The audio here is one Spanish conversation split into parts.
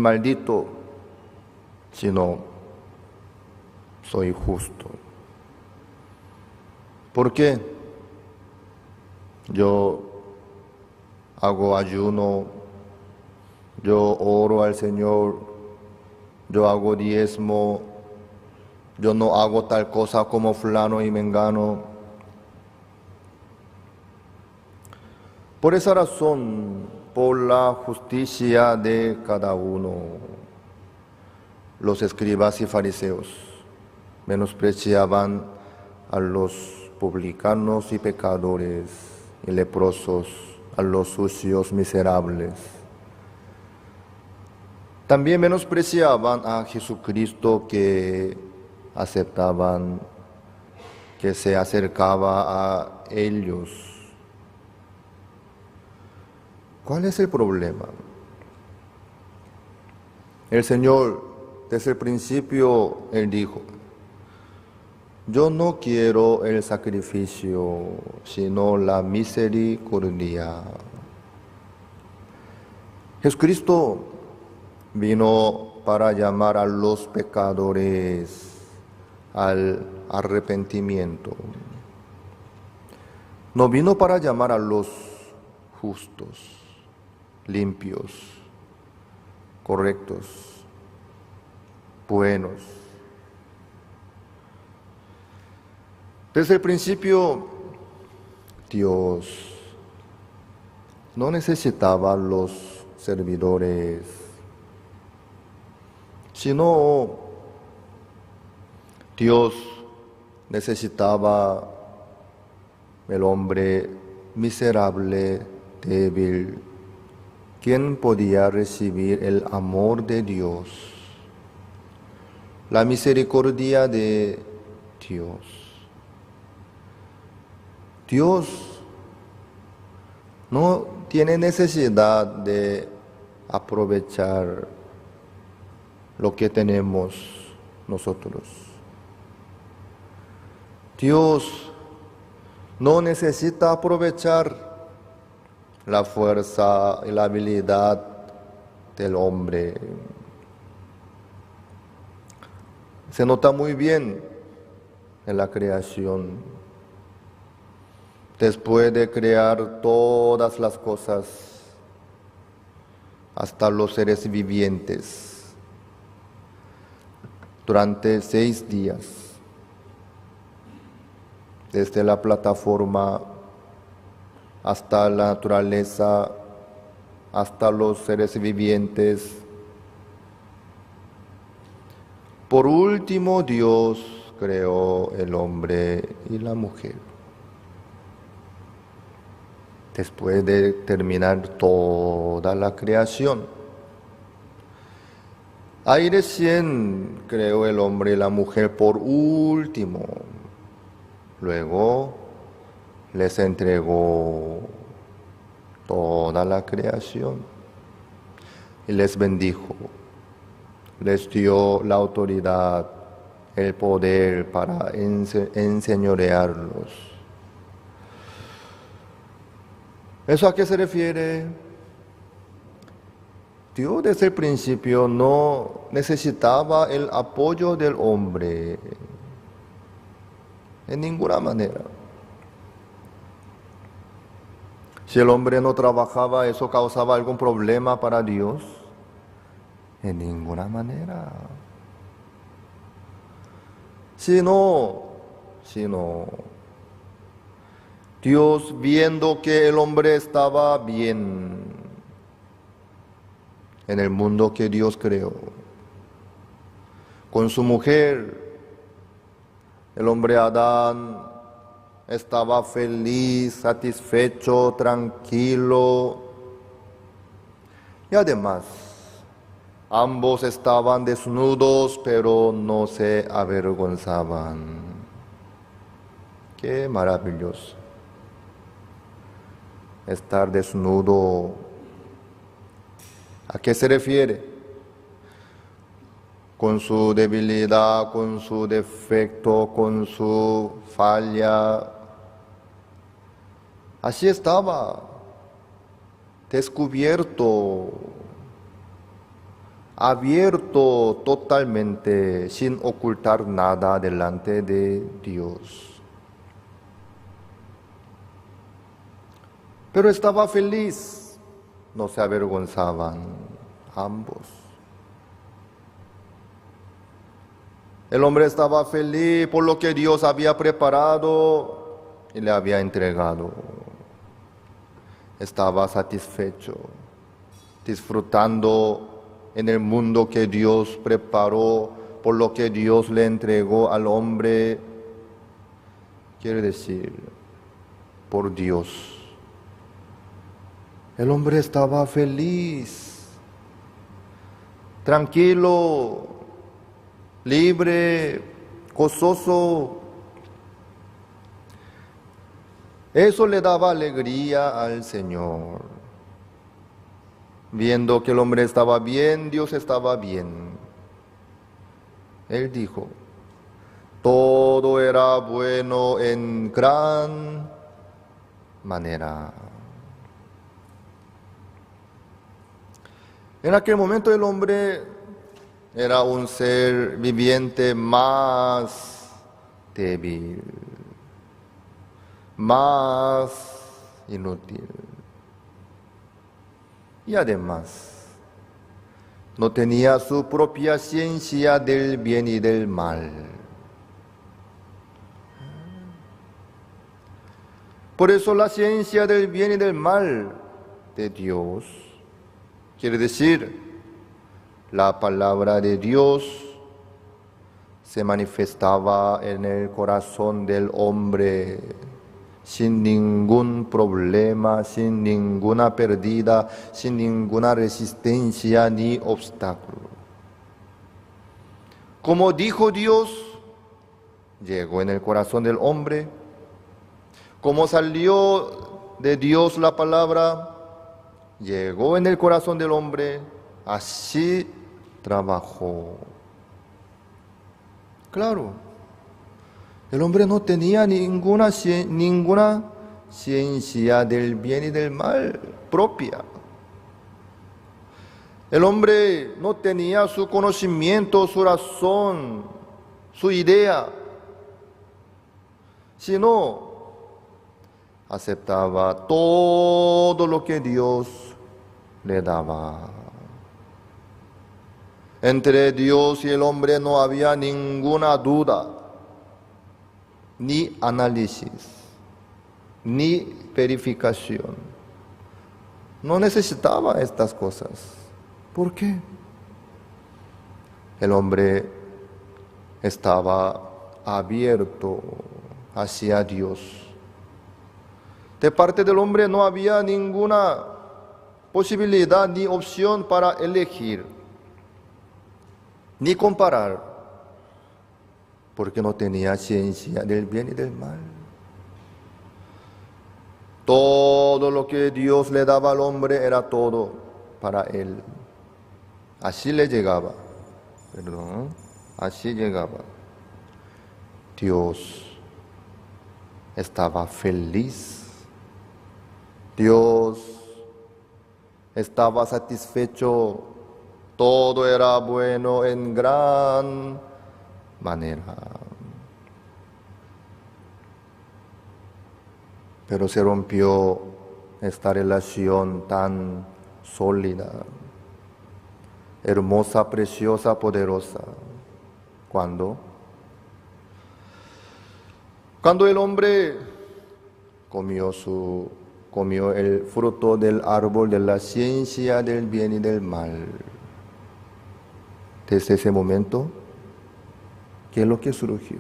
maldito, sino soy justo. ¿Por qué? Yo hago ayuno, yo oro al Señor, yo hago diezmo, yo no hago tal cosa como fulano y mengano. Por esa razón, por la justicia de cada uno, los escribas y fariseos menospreciaban a los publicanos y pecadores y leprosos, a los sucios miserables. También menospreciaban a Jesucristo, que aceptaban, que se acercaba a ellos. ¿Cuál es el problema? El Señor, desde el principio, Él dijo: yo no quiero el sacrificio, sino la misericordia. Jesucristo vino para llamar a los pecadores al arrepentimiento. No vino para llamar a los justos, limpios, correctos, buenos. Desde el principio, Dios no necesitaba los servidores, sino Dios necesitaba el hombre miserable, débil, quien podía recibir el amor de Dios, la misericordia de Dios. Dios no tiene necesidad de aprovechar lo que tenemos nosotros. Dios no necesita aprovechar la fuerza y la habilidad del hombre. Se nota muy bien en la creación. Después de crear todas las cosas, hasta los seres vivientes, durante 6 días, desde la plataforma hasta la naturaleza, hasta los seres vivientes. Por último, Dios creó el hombre y la mujer. Después de terminar toda la creación, ahí recién creó el hombre y la mujer por último. Luego les entregó toda la creación y les bendijo. Les dio la autoridad, el poder para enseñorearlos. ¿Eso a qué se refiere? Dios desde el principio no necesitaba el apoyo del hombre, en ninguna manera. Si el hombre no trabajaba, ¿eso causaba algún problema para Dios? En ninguna manera. Sino, Dios, viendo que el hombre estaba bien en el mundo que Dios creó, con su mujer, el hombre Adán estaba feliz, satisfecho, tranquilo, y además ambos estaban desnudos, pero no se avergonzaban. Qué maravilloso estar desnudo. ¿A qué se refiere? Con su debilidad, con su defecto, con su falla. Así estaba, descubierto. abierto totalmente, sin ocultar nada delante de Dios. Pero estaba feliz, no se avergonzaban ambos. El hombre estaba feliz por lo que Dios había preparado y le había entregado. Estaba satisfecho, disfrutando en el mundo que Dios preparó, por lo que Dios le entregó al hombre. Quiere decir, por Dios. El hombre estaba feliz, tranquilo, libre, gozoso. Eso le daba alegría al Señor. Viendo que el hombre estaba bien, Dios estaba bien. Él dijo, todo era bueno en gran manera. En aquel momento el hombre era un ser viviente más débil, más inútil. Y además, no tenía su propia ciencia del bien y del mal. Por eso la ciencia del bien y del mal de Dios, quiere decir, la palabra de Dios se manifestaba en el corazón del hombre sin ningún problema, sin ninguna pérdida, sin ninguna resistencia ni obstáculo. Como dijo Dios, llegó en el corazón del hombre. Como salió de Dios la palabra, llegó en el corazón del hombre. Así trabajó. Claro, el hombre no tenía ninguna ciencia del bien y del mal propia. El hombre no tenía su conocimiento, su razón, su idea, sino aceptaba todo lo que Dios le daba. Entre Dios y el hombre no había ninguna duda, ni análisis, ni verificación. No necesitaba estas cosas. ¿Por qué? El hombre estaba abierto hacia Dios. De parte del hombre no había ninguna posibilidad ni opción para elegir, ni comparar, porque no tenía ciencia del bien y del mal. Todo lo que Dios le daba al hombre era todo para él. Así le llegaba, así llegaba. Dios estaba feliz. Dios estaba satisfecho. Todo era bueno en gran manera. Pero se rompió esta relación tan sólida, hermosa, preciosa, poderosa. ¿Cuándo? Cuando el hombre comió el fruto del árbol de la ciencia del bien y del mal. Desde ese momento, ¿qué es lo que surgió?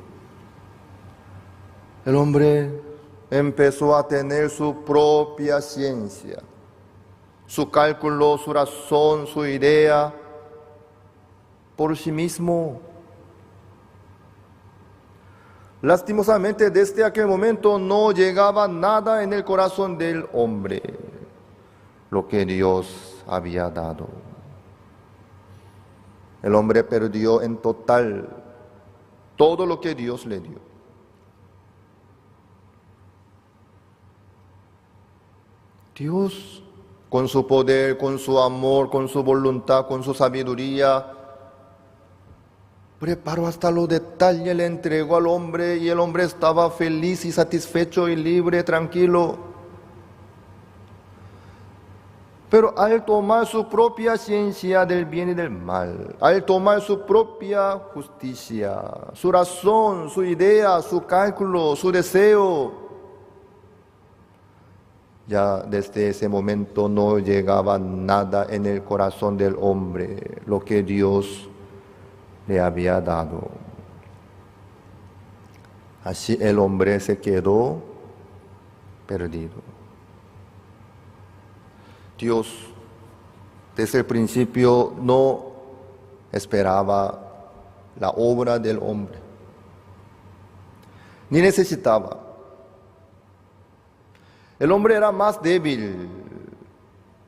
El hombre empezó a tener su propia ciencia, su cálculo, su razón, su idea, por sí mismo. Lastimosamente, desde aquel momento no llegaba nada en el corazón del hombre, lo que Dios había dado. El hombre perdió en total todo lo que Dios le dio. Dios con su poder, con su amor, con su voluntad, con su sabiduría, preparó hasta los detalles, le entregó al hombre y el hombre estaba feliz y satisfecho y libre, tranquilo. Pero al tomar su propia ciencia del bien y del mal, al tomar su propia justicia, su razón, su idea, su cálculo, su deseo, ya desde ese momento no llegaba nada en el corazón del hombre, lo que Dios le había dado. Así el hombre se quedó perdido. Dios desde el principio no esperaba la obra del hombre, ni necesitaba. El hombre era más débil,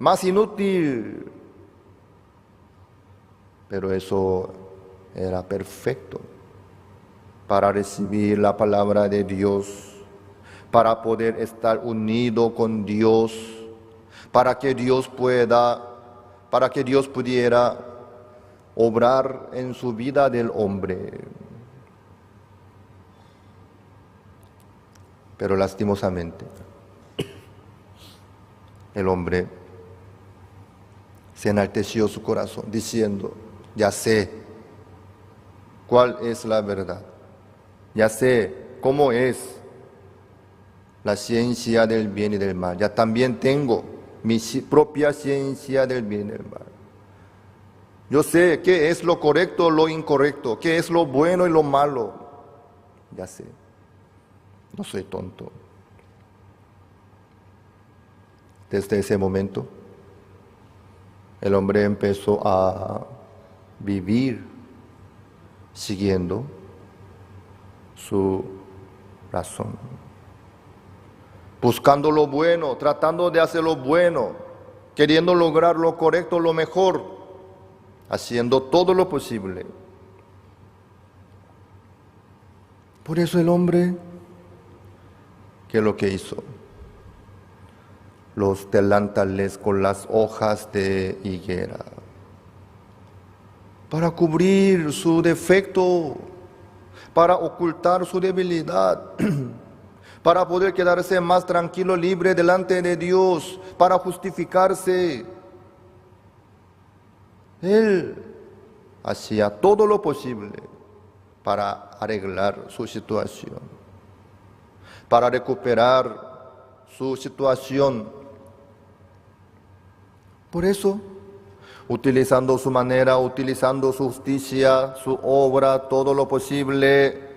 más inútil, pero eso era perfecto para recibir la palabra de Dios, para poder estar unido con Dios, para que Dios pudiera obrar en su vida del hombre. Pero lastimosamente, el hombre se enalteció su corazón diciendo: ya sé cuál es la verdad, ya sé cómo es la ciencia del bien y del mal, ya también tengo mi propia ciencia del bien y del mal. Yo sé qué es lo correcto, lo incorrecto, qué es lo bueno y lo malo. Ya sé, no soy tonto. Desde ese momento, el hombre empezó a vivir siguiendo su razón, buscando lo bueno, tratando de hacer lo bueno, queriendo lograr lo correcto, lo mejor, haciendo todo lo posible. Por eso el hombre, ¿qué es lo que hizo? Los delantales con las hojas de higuera, para cubrir su defecto, para ocultar su debilidad, para poder quedarse más tranquilo, libre delante de Dios, para justificarse. Él hacía todo lo posible para arreglar su situación, para recuperar su situación. Por eso, utilizando su manera, utilizando su justicia, su obra, todo lo posible,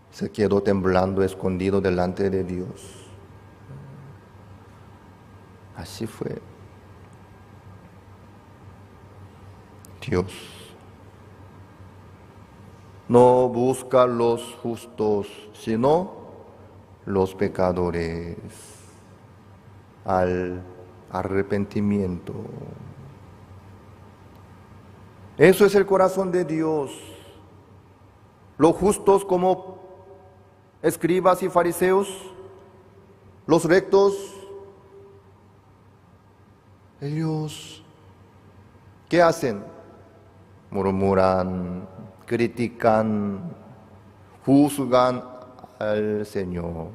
se quedó temblando, escondido delante de Dios. Así fue. Dios no busca los justos, sino los pecadores al arrepentimiento. Eso es el corazón de Dios. Los justos como escribas y fariseos, los rectos, ellos, ¿qué hacen? Murmuran, critican, juzgan al Señor.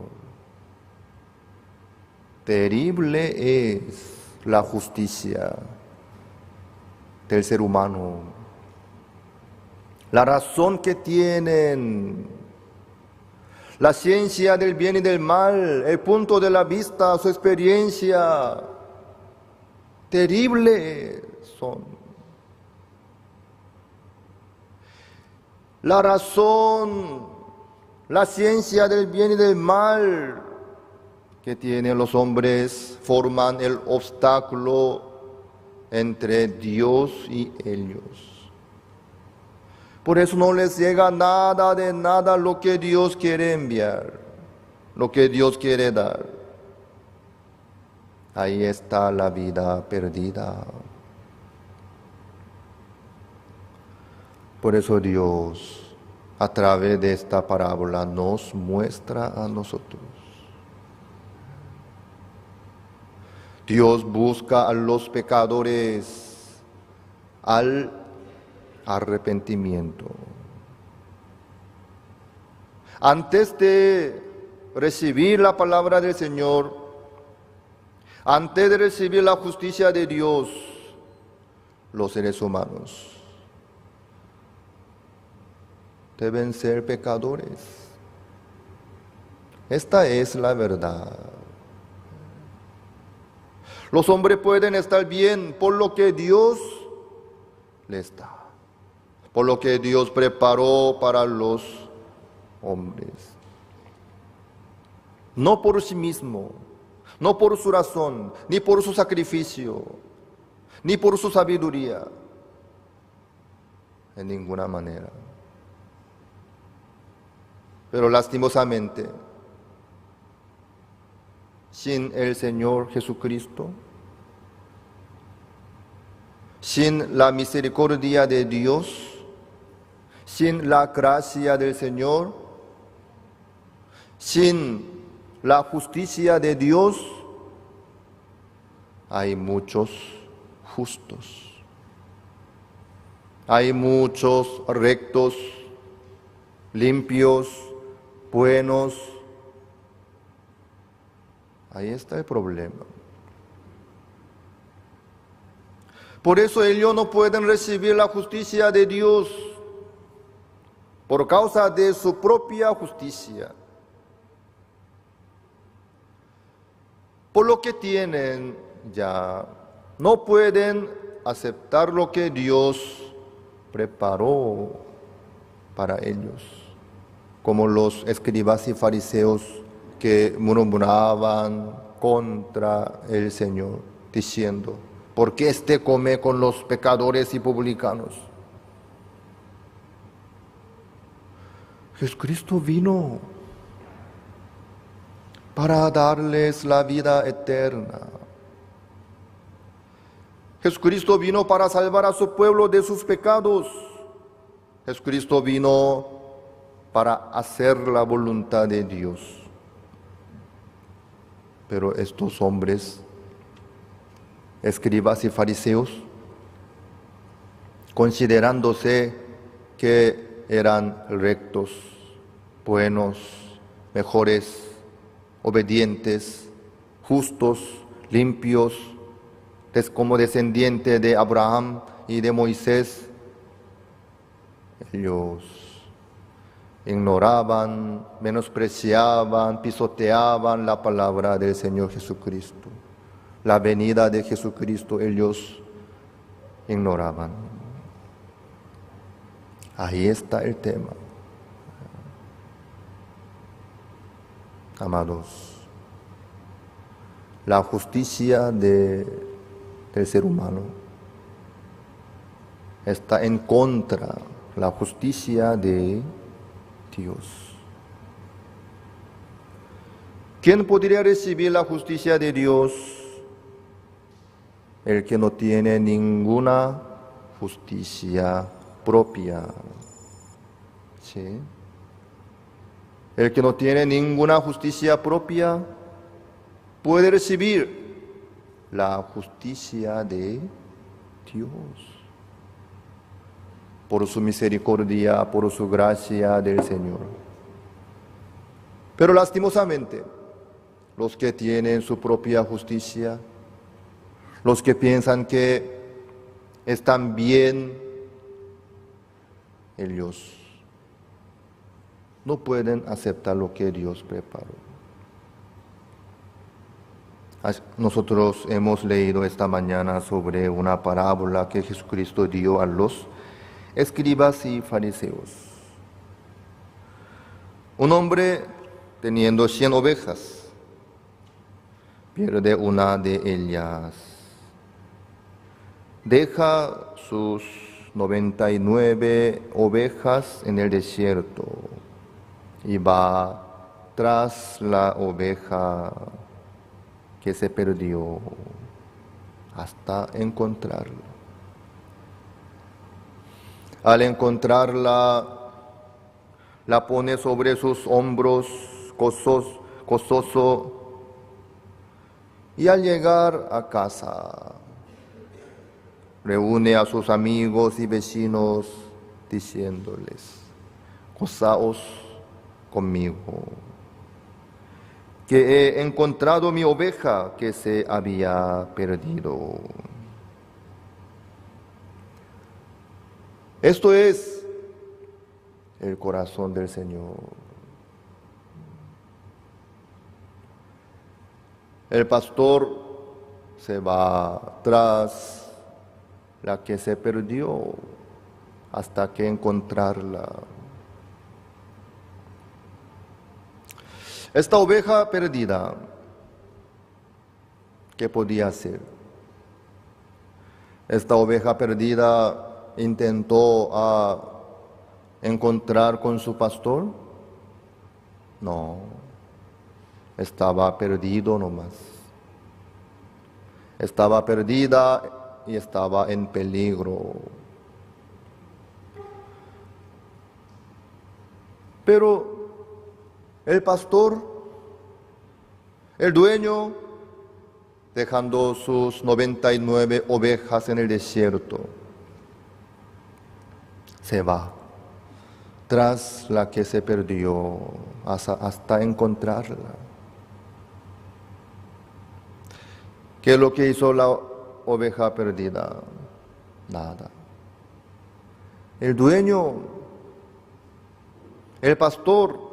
Terrible es la justicia del ser humano, la razón que tienen, la ciencia del bien y del mal, el punto de la vista, su experiencia, terrible son. La razón, la ciencia del bien y del mal que tienen los hombres forman el obstáculo entre Dios y ellos. Por eso no les llega nada de nada lo que Dios quiere enviar, lo que Dios quiere dar. Ahí está la vida perdida. Por eso Dios, a través de esta parábola, nos muestra a nosotros. Dios busca a los pecadores al arrepentimiento. Antes de recibir la palabra del Señor, antes de recibir la justicia de Dios, los seres humanos deben ser pecadores. Esta es la verdad. Los hombres pueden estar bien por lo que Dios les da, por lo que Dios preparó para los hombres. No por sí mismo, no por su razón, ni por su sacrificio, ni por su sabiduría, en ninguna manera. Pero lastimosamente, sin el Señor Jesucristo, sin la misericordia de Dios, sin la gracia del Señor, sin la justicia de Dios, hay muchos justos, hay muchos rectos, limpios, buenos. Ahí está el problema. Por eso ellos no pueden recibir la justicia de Dios por causa de su propia justicia. Por lo que tienen ya, no pueden aceptar lo que Dios preparó para ellos, como los escribas y fariseos que murmuraban contra el Señor, diciendo: ¿por qué éste come con los pecadores y publicanos? Jesucristo vino para darles la vida eterna. Jesucristo vino para salvar a su pueblo de sus pecados. Jesucristo vino para hacer la voluntad de Dios. Pero estos hombres, escribas y fariseos, considerándose que eran rectos, buenos, mejores, obedientes, justos, limpios, como descendiente de Abraham y de Moisés, ellos ignoraban, menospreciaban, pisoteaban la palabra del Señor Jesucristo. La venida de Jesucristo ellos ignoraban. Ahí está el tema. Amados, la justicia del ser humano está en contra de la justicia de Dios. ¿Quién podría recibir la justicia de Dios? El que no tiene ninguna justicia propia. ¿Sí? El que no tiene ninguna justicia propia puede recibir la justicia de Dios. Por su misericordia, por su gracia del Señor. Pero lastimosamente, los que tienen su propia justicia, los que piensan que están bien, ellos no pueden aceptar lo que Dios preparó. Nosotros hemos leído esta mañana sobre una parábola que Jesucristo dio a los escribas y fariseos. Un hombre teniendo 100 ovejas, pierde una de ellas. Deja sus 99 ovejas en el desierto y va tras la oveja que se perdió hasta encontrarla. Al encontrarla, la pone sobre sus hombros gozoso Y al llegar a casa, reúne a sus amigos y vecinos diciéndoles: gozaos conmigo, que he encontrado mi oveja que se había perdido. Esto es el corazón del Señor. El pastor se va tras la que se perdió hasta que encontrarla. Esta oveja perdida, ¿qué podía hacer? Esta oveja perdida intentó encontrar con su pastor. No, estaba perdido nomás. Estaba perdida y estaba en peligro. Pero el pastor, el dueño, dejando sus 99 ovejas en el desierto, se va tras la que se perdió hasta encontrarla. ¿Qué es lo que hizo la oveja perdida? Nada. El dueño, el pastor,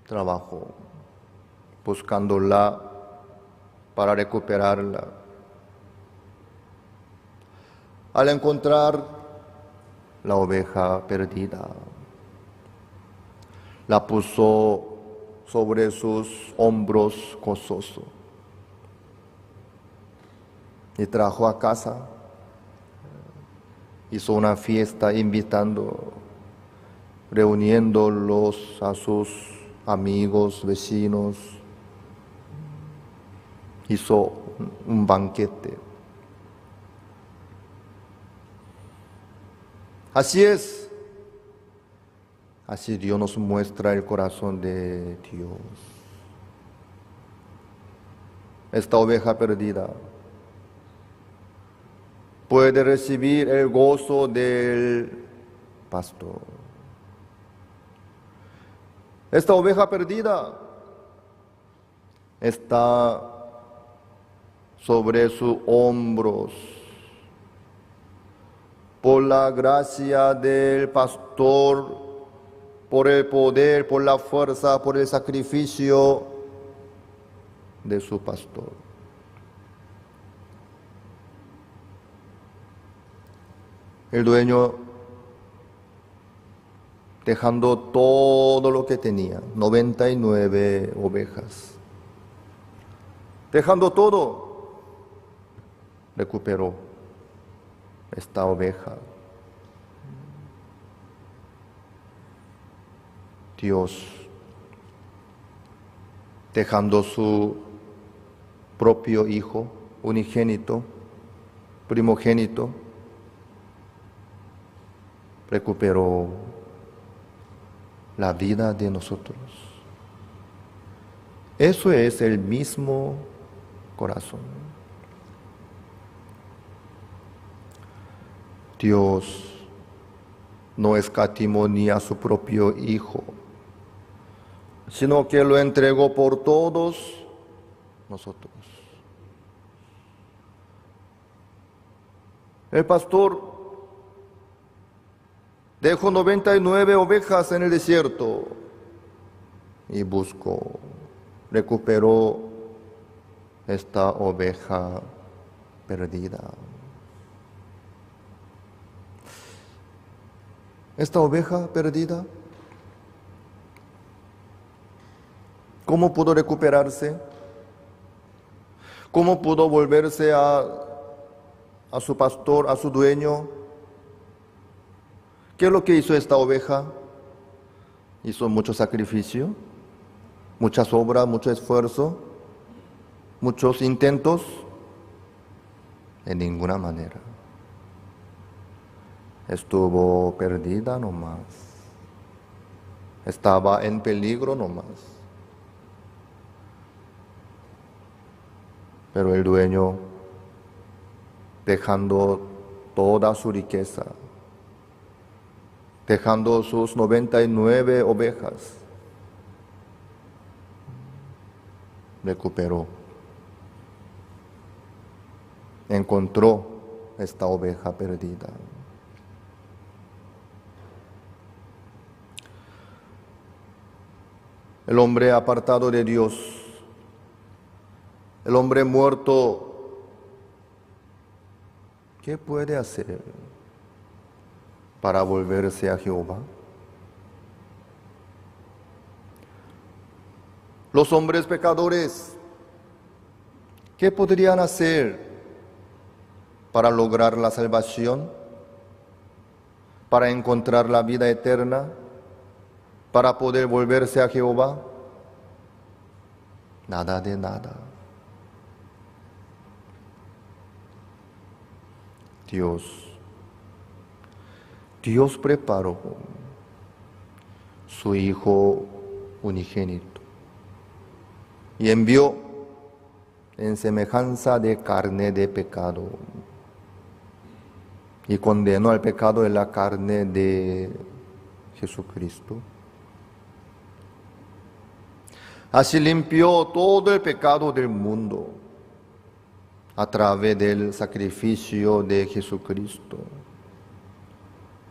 trabajó buscándola para recuperarla. Al encontrar la oveja perdida, la puso sobre sus hombros gozoso y trajo a casa. Hizo una fiesta reuniéndolos a sus amigos, vecinos. Hizo un banquete. Así es. Así Dios nos muestra el corazón de Dios. Esta oveja perdida puede recibir el gozo del pastor. Esta oveja perdida está sobre sus hombros por la gracia del pastor, por el poder, por la fuerza, por el sacrificio de su pastor. El dueño, dejando todo lo que tenía, 99 ovejas, dejando todo, recuperó esta oveja. Dios, dejando su propio hijo, unigénito, primogénito, recuperó la vida de nosotros. Eso es el mismo corazón. Dios no escatimó ni a su propio hijo, sino que lo entregó por todos nosotros. El pastor dejó 99 ovejas en el desierto y recuperó esta oveja perdida. Esta oveja perdida, ¿cómo pudo recuperarse? ¿Cómo pudo volverse a su pastor, a su dueño? ¿Qué es lo que hizo esta oveja? Hizo mucho sacrificio, muchas obras, mucho esfuerzo, muchos intentos. En ninguna manera. Estuvo perdida nomás. Estaba en peligro nomás. Pero el dueño, dejando toda su riqueza, dejando sus 99 ovejas, recuperó, encontró esta oveja perdida. El hombre apartado de Dios, el hombre muerto, ¿qué puede hacer para volverse a Jehová? Los hombres pecadores, ¿qué podrían hacer para lograr la salvación? ¿Para encontrar la vida eterna? ¿Para poder volverse a Jehová? Nada de nada. Dios preparó su Hijo unigénito y envió en semejanza de carne de pecado y condenó al pecado en la carne de Jesucristo. Así limpió todo el pecado del mundo a través del sacrificio de Jesucristo,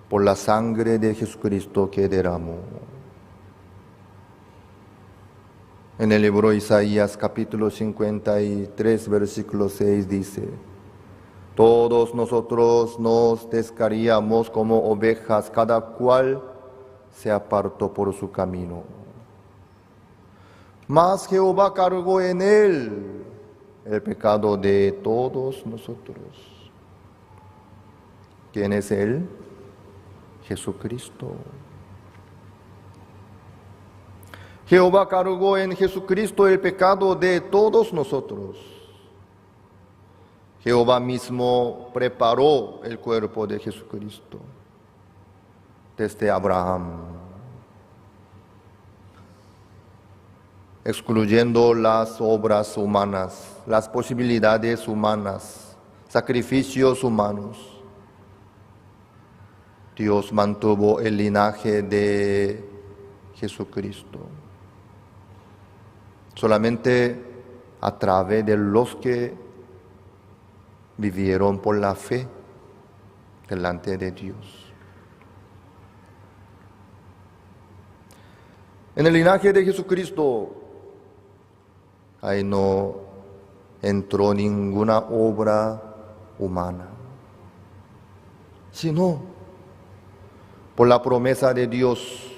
por la sangre de Jesucristo que derramó. En el libro de Isaías capítulo 53, versículo 6 dice: todos nosotros nos descarriamos como ovejas, cada cual se apartó por su camino. Mas Jehová cargó en él el pecado de todos nosotros. ¿Quién es él? Jesucristo. Jehová cargó en Jesucristo el pecado de todos nosotros. Jehová mismo preparó el cuerpo de Jesucristo desde Abraham, excluyendo las obras humanas, las posibilidades humanas, sacrificios humanos. Dios mantuvo el linaje de Jesucristo solamente a través de los que vivieron por la fe delante de Dios. En el linaje de Jesucristo ahí no entró ninguna obra humana, sino por la promesa de Dios,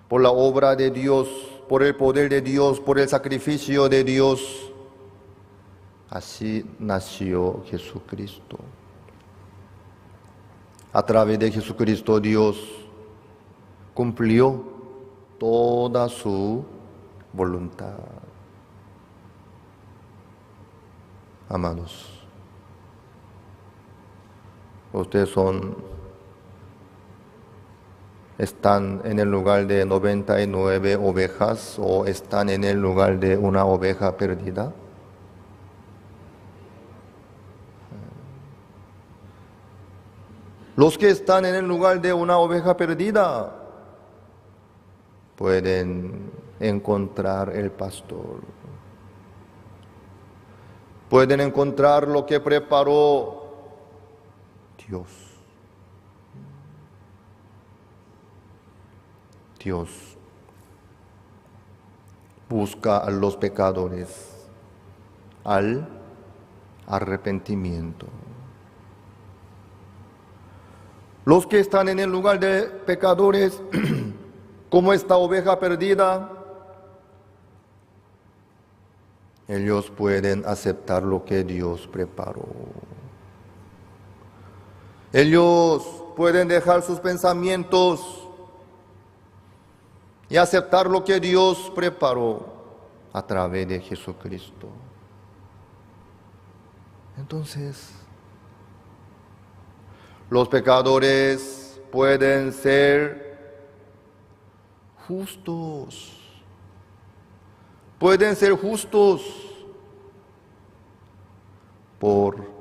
por la obra de Dios, por el poder de Dios, por el sacrificio de Dios. Así nació Jesucristo. A través de Jesucristo Dios cumplió toda su voluntad. Amados, ustedes están en el lugar de 99 ovejas o están en el lugar de una oveja perdida. Los que están en el lugar de una oveja perdida pueden encontrar el pastor. Pueden encontrar lo que preparó Dios. Dios busca a los pecadores al arrepentimiento. Los que están en el lugar de pecadores, como esta oveja perdida, ellos pueden aceptar lo que Dios preparó. Ellos pueden dejar sus pensamientos y aceptar lo que Dios preparó a través de Jesucristo. Entonces, los pecadores pueden ser justos. Pueden ser justos por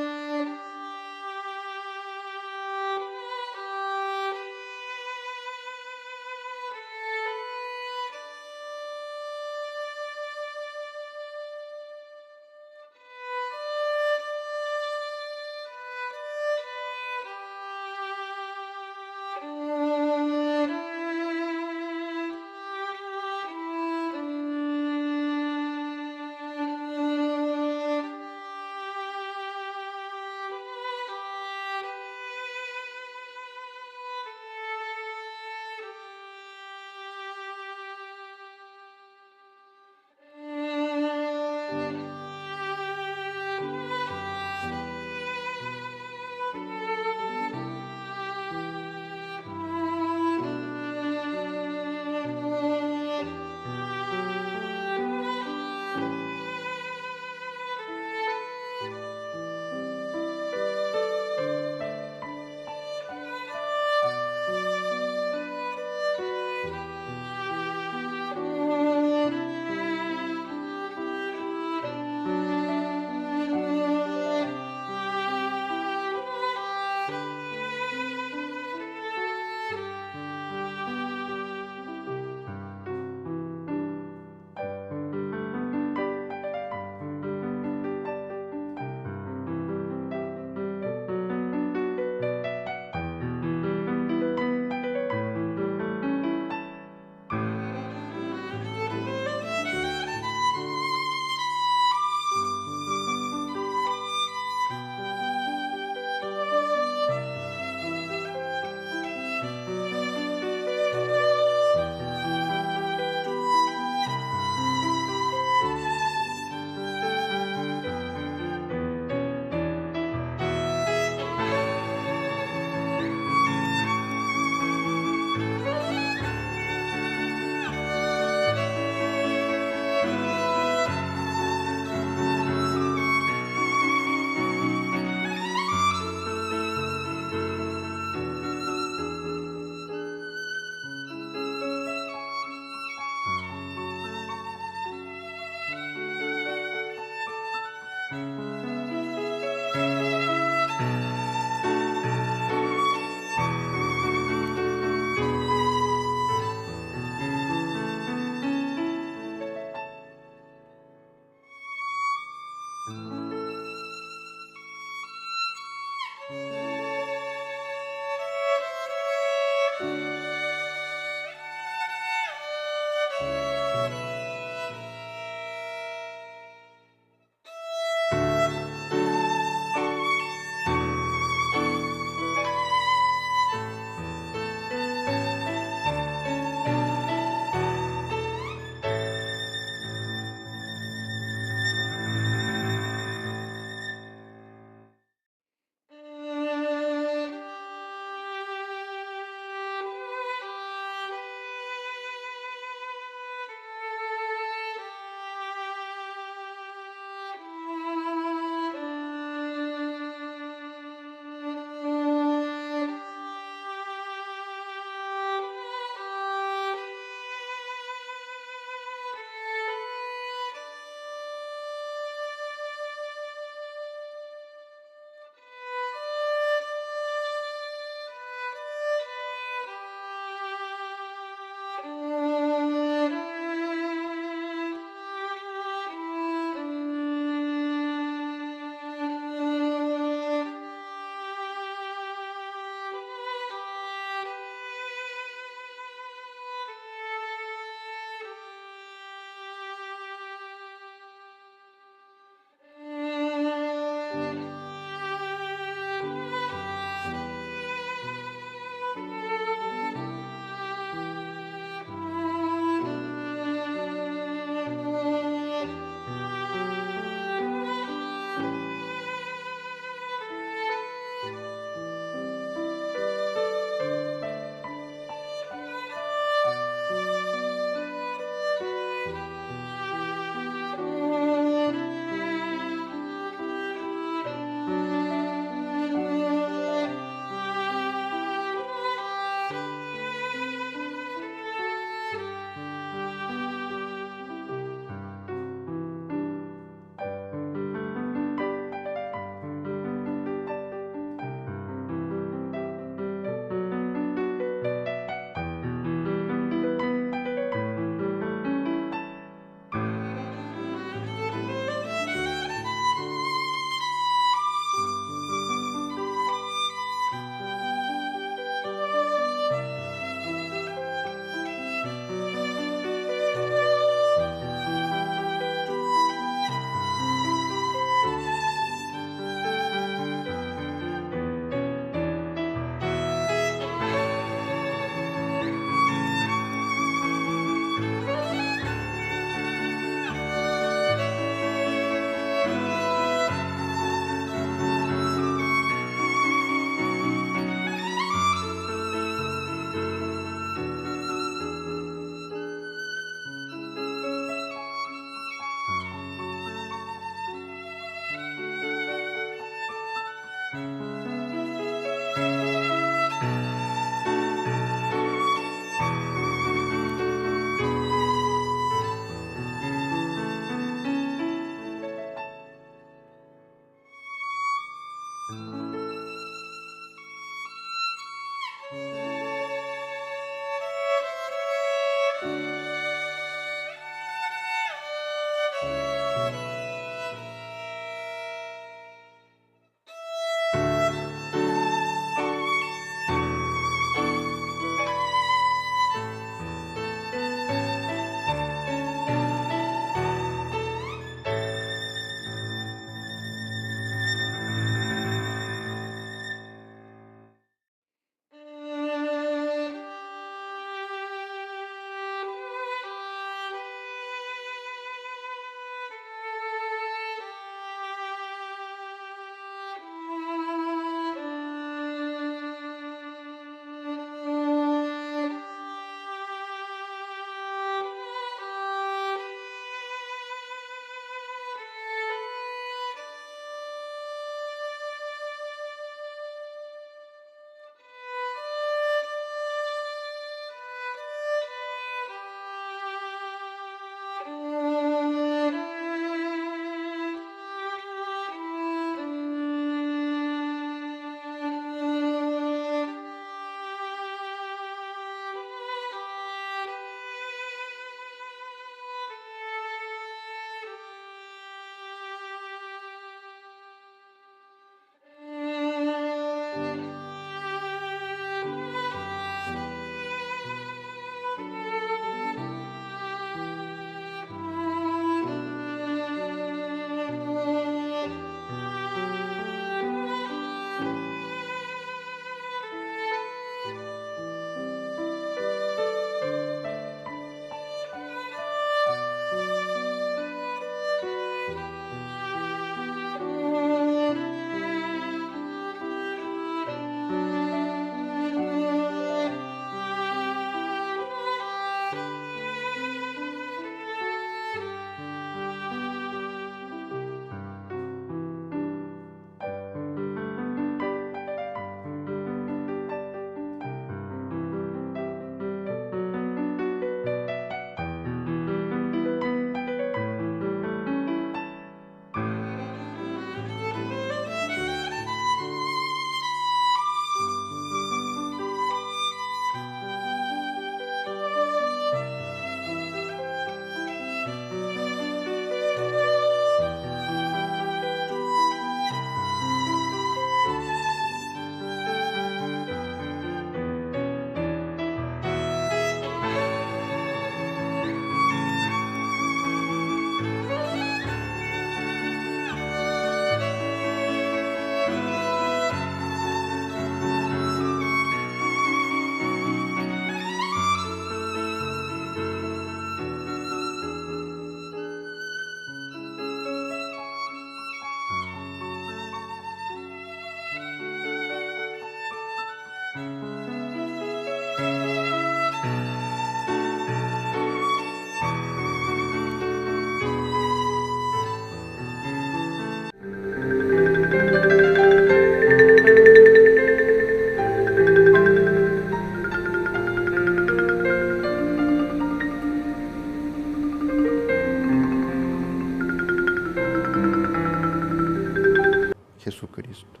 Jesucristo.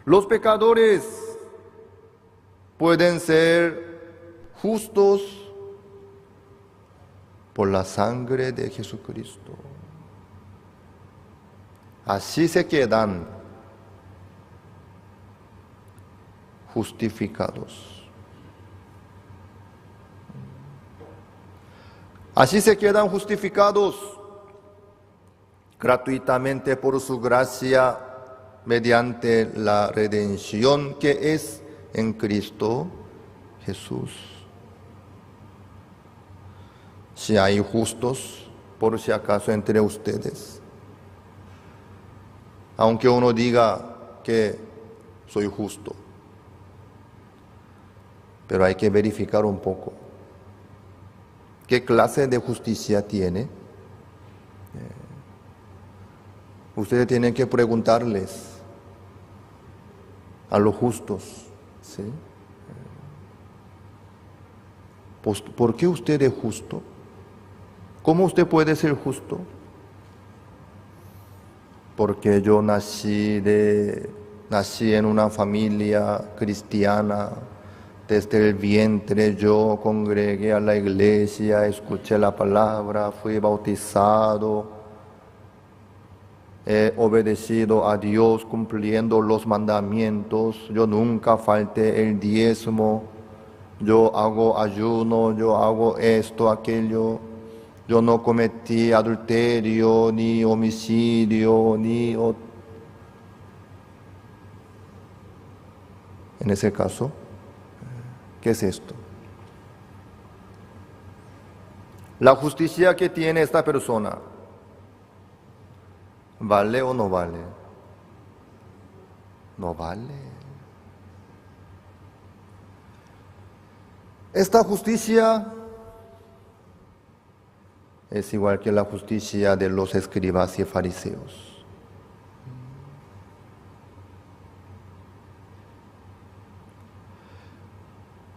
Los pecadores pueden ser justos por la sangre de Jesucristo. Así se quedan justificados. Así se quedan justificados gratuitamente por su gracia mediante la redención que es en Cristo Jesús. Si hay justos, por si acaso, entre ustedes, aunque uno diga que soy justo, pero hay que verificar un poco qué clase de justicia tiene. Ustedes tienen que preguntarles a los justos, ¿sí? Pues, ¿por qué usted es justo? ¿Cómo usted puede ser justo? Porque yo nací en una familia cristiana. Desde el vientre yo congregué a la iglesia, escuché la palabra, fui bautizado. He obedecido a Dios cumpliendo los mandamientos. Yo nunca falté el diezmo. Yo hago ayuno, yo hago esto, aquello. Yo no cometí adulterio, ni homicidio, En ese caso, ¿qué es esto? La justicia que tiene esta persona, ¿vale o no vale? No vale. Esta justicia es igual que la justicia de los escribas y fariseos.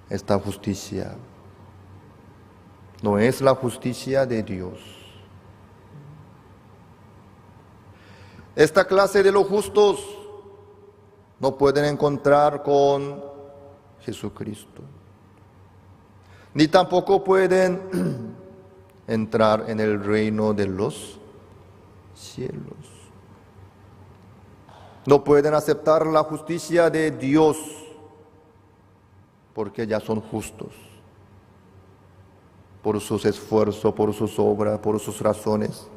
Esta justicia no es la justicia de Dios. Esta clase de los justos no pueden encontrar con Jesucristo, ni tampoco pueden entrar en el reino de los cielos. No pueden aceptar la justicia de Dios porque ya son justos por sus esfuerzos, por sus obras, por sus razones,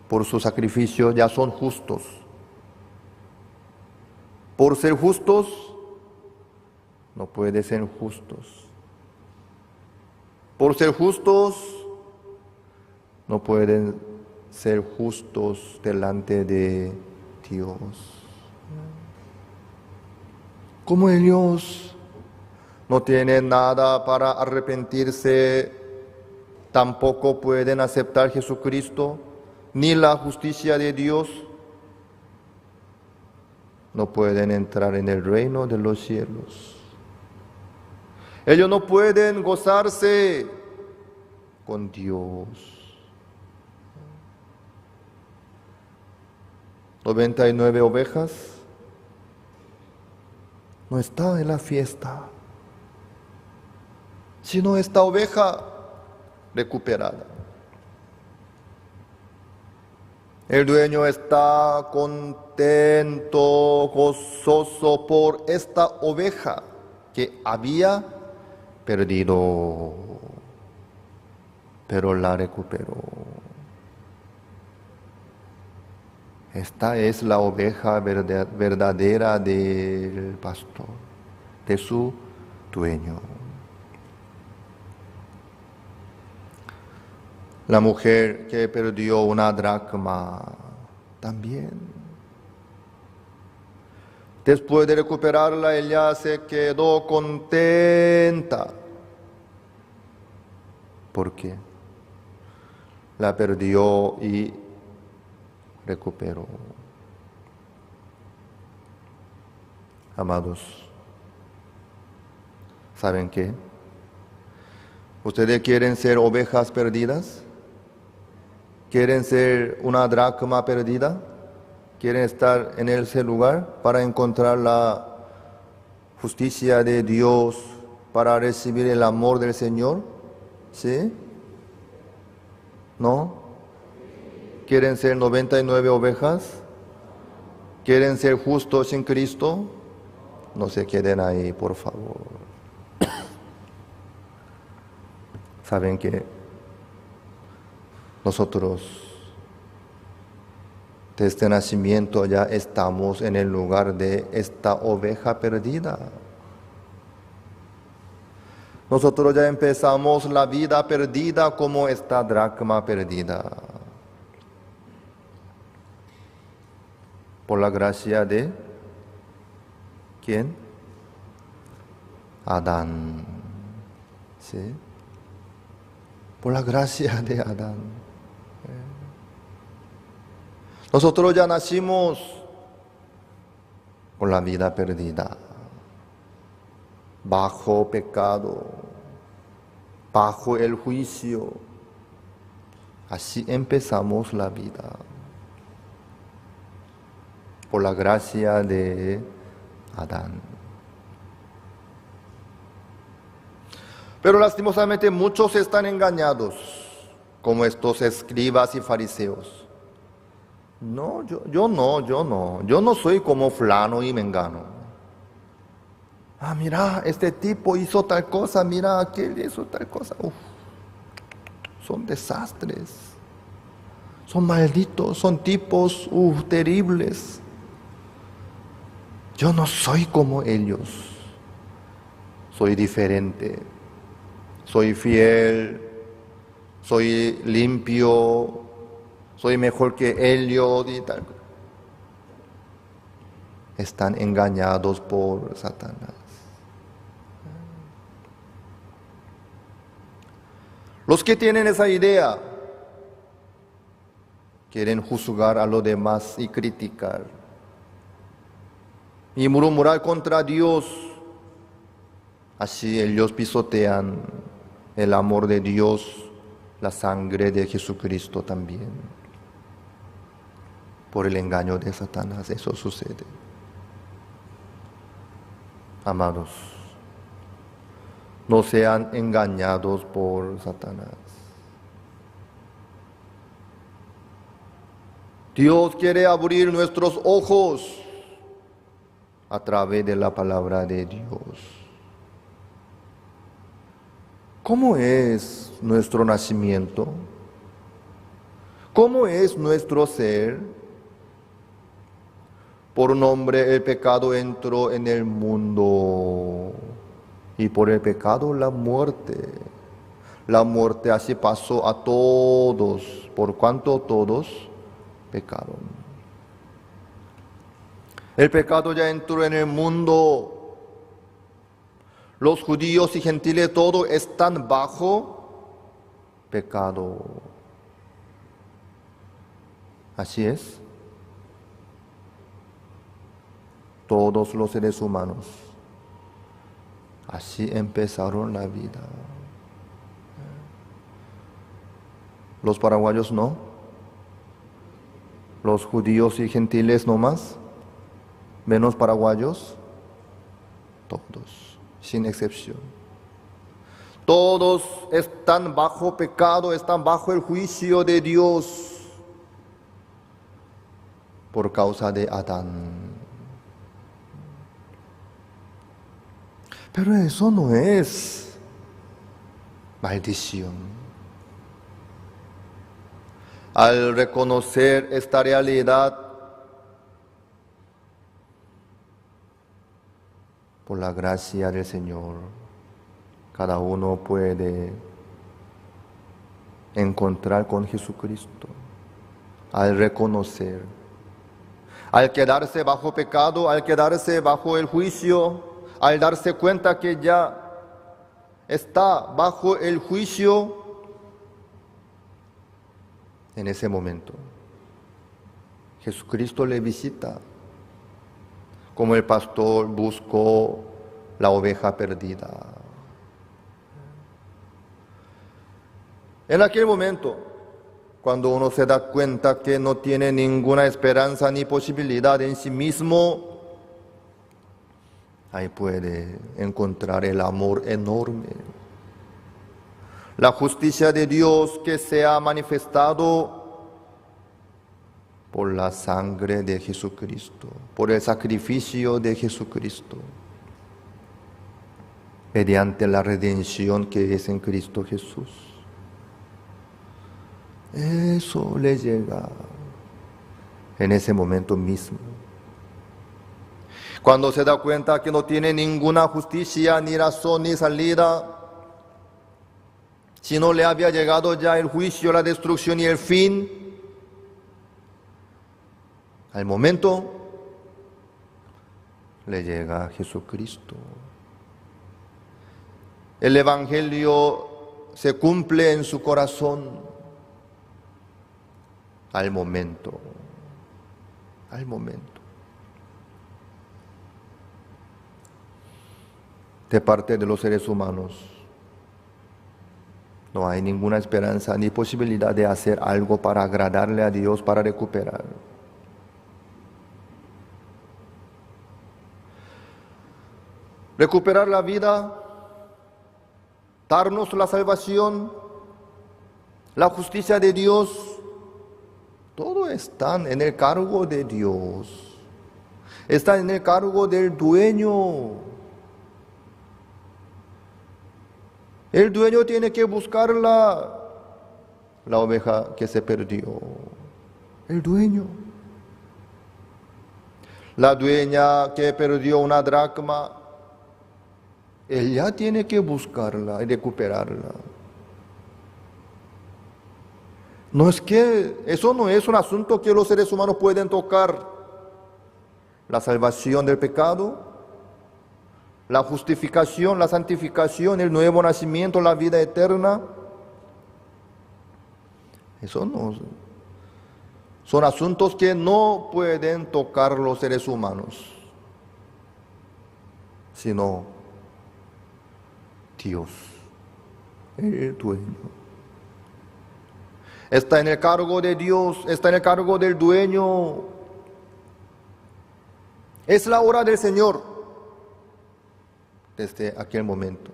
por su sacrificio, ya son justos. Por ser justos, no pueden ser justos. Por ser justos, no pueden ser justos delante de Dios. Como ellos no tienen nada para arrepentirse, tampoco pueden aceptar a Jesucristo, ni la justicia de Dios, no pueden entrar en el reino de los cielos. Ellos no pueden gozarse con Dios. 99 ovejas no está en la fiesta, sino esta oveja recuperada. El dueño está contento, gozoso por esta oveja que había perdido, pero la recuperó. Esta es la oveja verdadera del pastor, de su dueño. La mujer que perdió una dracma también. Después de recuperarla, ella se quedó contenta. ¿Por qué? La perdió y recuperó. Amados, ¿saben qué? ¿Ustedes quieren ser ovejas perdidas? ¿Quieren ser una dracma perdida? ¿Quieren estar en ese lugar para encontrar la justicia de Dios, para recibir el amor del Señor? ¿Sí? ¿No? ¿Quieren ser 99 ovejas? ¿Quieren ser justos en Cristo? No se queden ahí, por favor. ¿Saben qué? Nosotros, desde nacimiento ya estamos en el lugar de esta oveja perdida. Nosotros ya empezamos la vida perdida como esta dracma perdida. Por la gracia de ¿quién? Adán. ¿Sí? Por la gracia de Adán. Nosotros ya nacimos con la vida perdida, bajo pecado, bajo el juicio. Así empezamos la vida. Por la gracia de Adán. Pero lastimosamente muchos están engañados, como estos escribas y fariseos. No, yo no soy como fulano y mengano. Mira, este tipo hizo tal cosa, mira, aquel hizo tal cosa. Uf, son desastres, son malditos, son tipos terribles. Yo no soy como ellos, soy diferente, soy fiel, soy limpio, soy mejor que ellos y tal. Están engañados por Satanás. Los que tienen esa idea quieren juzgar a los demás y criticar y murmurar contra Dios. Así ellos pisotean el amor de Dios, la sangre de Jesucristo también. Por el engaño de Satanás eso sucede. Amados, no sean engañados por Satanás. Dios quiere abrir nuestros ojos a través de la palabra de Dios. ¿Cómo es nuestro nacimiento? ¿Cómo es nuestro ser? Por un hombre el pecado entró en el mundo y por el pecado la muerte. La muerte así pasó a todos, por cuanto todos pecaron. El pecado ya entró en el mundo. Los judíos y gentiles todos están bajo pecado. Así es. Todos los seres humanos. Así empezaron la vida. Los paraguayos no. Los judíos y gentiles no más. Menos paraguayos. Todos, sin excepción. Todos están bajo pecado, están bajo el juicio de Dios por causa de Adán. Pero eso no es maldición. Al reconocer esta realidad, por la gracia del Señor, cada uno puede encontrar con Jesucristo. Al reconocer, Al quedarse bajo pecado, al quedarse bajo el juicio, al darse cuenta que ya está bajo el juicio, en ese momento Jesucristo le visita, como el pastor buscó la oveja perdida. En aquel momento, cuando uno se da cuenta que no tiene ninguna esperanza ni posibilidad en sí mismo, ahí puede encontrar el amor enorme, la justicia de Dios que se ha manifestado por la sangre de Jesucristo, por el sacrificio de Jesucristo, mediante la redención que es en Cristo Jesús. Eso le llega en ese momento mismo. Cuando se da cuenta que no tiene ninguna justicia, ni razón, ni salida, si no le había llegado ya el juicio, la destrucción y el fin, al momento le llega Jesucristo. El Evangelio se cumple en su corazón al momento. De parte de los seres humanos no hay ninguna esperanza ni posibilidad de hacer algo para agradarle a Dios, para recuperar. Recuperar la vida, darnos la salvación, la justicia de Dios, todo está en el cargo de Dios, está en el cargo del dueño. El dueño tiene que buscar la oveja que se perdió. El dueño. La dueña que perdió una dracma, ella tiene que buscarla y recuperarla. Eso no es un asunto que los seres humanos pueden tocar. La salvación del pecado, la justificación, la santificación, el nuevo nacimiento, la vida eterna. Eso no son asuntos que no pueden tocar los seres humanos, sino Dios, el dueño. Está en el cargo de Dios, está en el cargo del dueño. Es la hora del Señor desde aquel momento.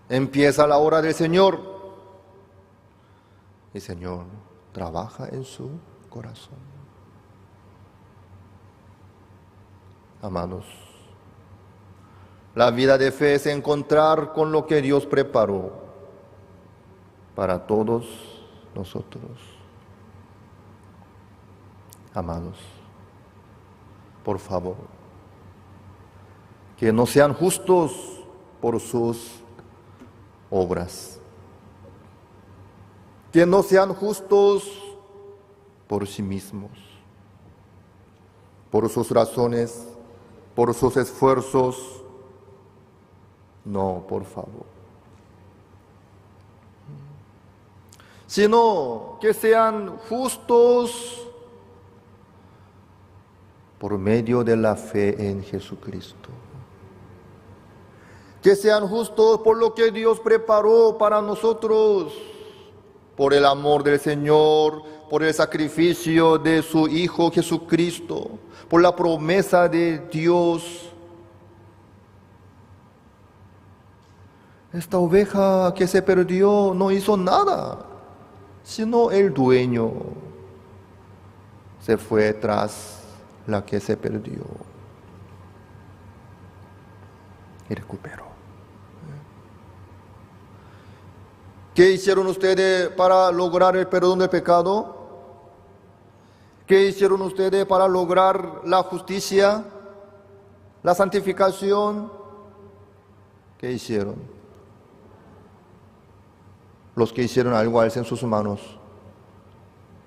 Empieza la hora del Señor. El Señor trabaja en su corazón. Amados, la vida de fe es encontrar con lo que Dios preparó para todos nosotros. Amados, por favor, que no sean justos por sus obras, que no sean justos por sí mismos, por sus razones, por sus esfuerzos. No, por favor. Sino que sean justos por medio de la fe en Jesucristo. Que sean justos por lo que Dios preparó para nosotros, por el amor del Señor, por el sacrificio de su Hijo Jesucristo, por la promesa de Dios. Esta oveja que se perdió no hizo nada, sino el dueño se fue tras la que se perdió y recuperó. ¿Qué hicieron ustedes para lograr el perdón del pecado? ¿Qué hicieron ustedes para lograr la justicia, la santificación? ¿Qué hicieron? Los que hicieron algo, alcen sus manos.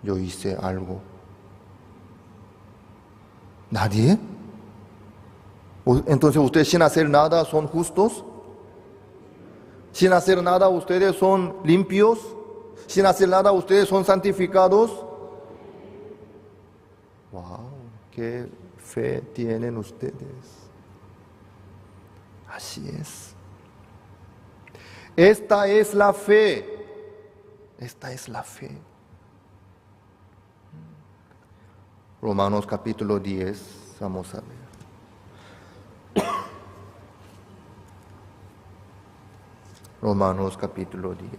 Yo hice algo. Nadie. Entonces ustedes sin hacer nada son justos. Sin hacer nada ustedes son limpios. Sin hacer nada ustedes son santificados. Wow, qué fe tienen ustedes. Así es. Esta es la fe. Esta es la fe. Romanos capítulo 10, vamos a ver. Romanos capítulo 10.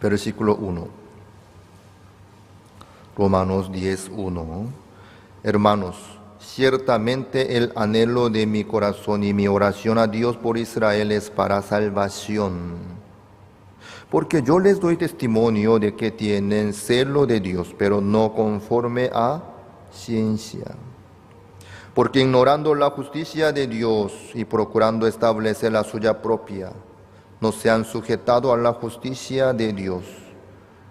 Versículo 1. Romanos 10, 1. Hermanos, ciertamente el anhelo de mi corazón y mi oración a Dios por Israel es para salvación. Porque yo les doy testimonio de que tienen celo de Dios, pero no conforme a ciencia. Porque ignorando la justicia de Dios y procurando establecer la suya propia, no se han sujetado a la justicia de Dios.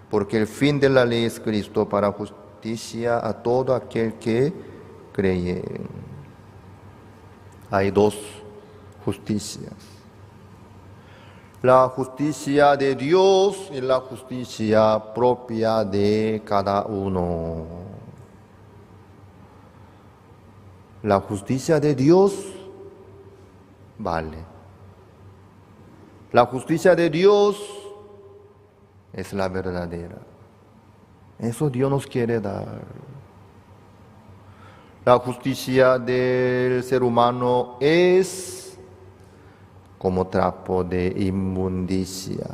Porque el fin de la ley es Cristo para justicia a todo aquel que cree. Hay dos justicias. La justicia de Dios y la justicia propia de cada uno. La justicia de Dios vale. La justicia de Dios es la verdadera. Eso Dios nos quiere dar. La justicia del ser humano es como trapo de inmundicia.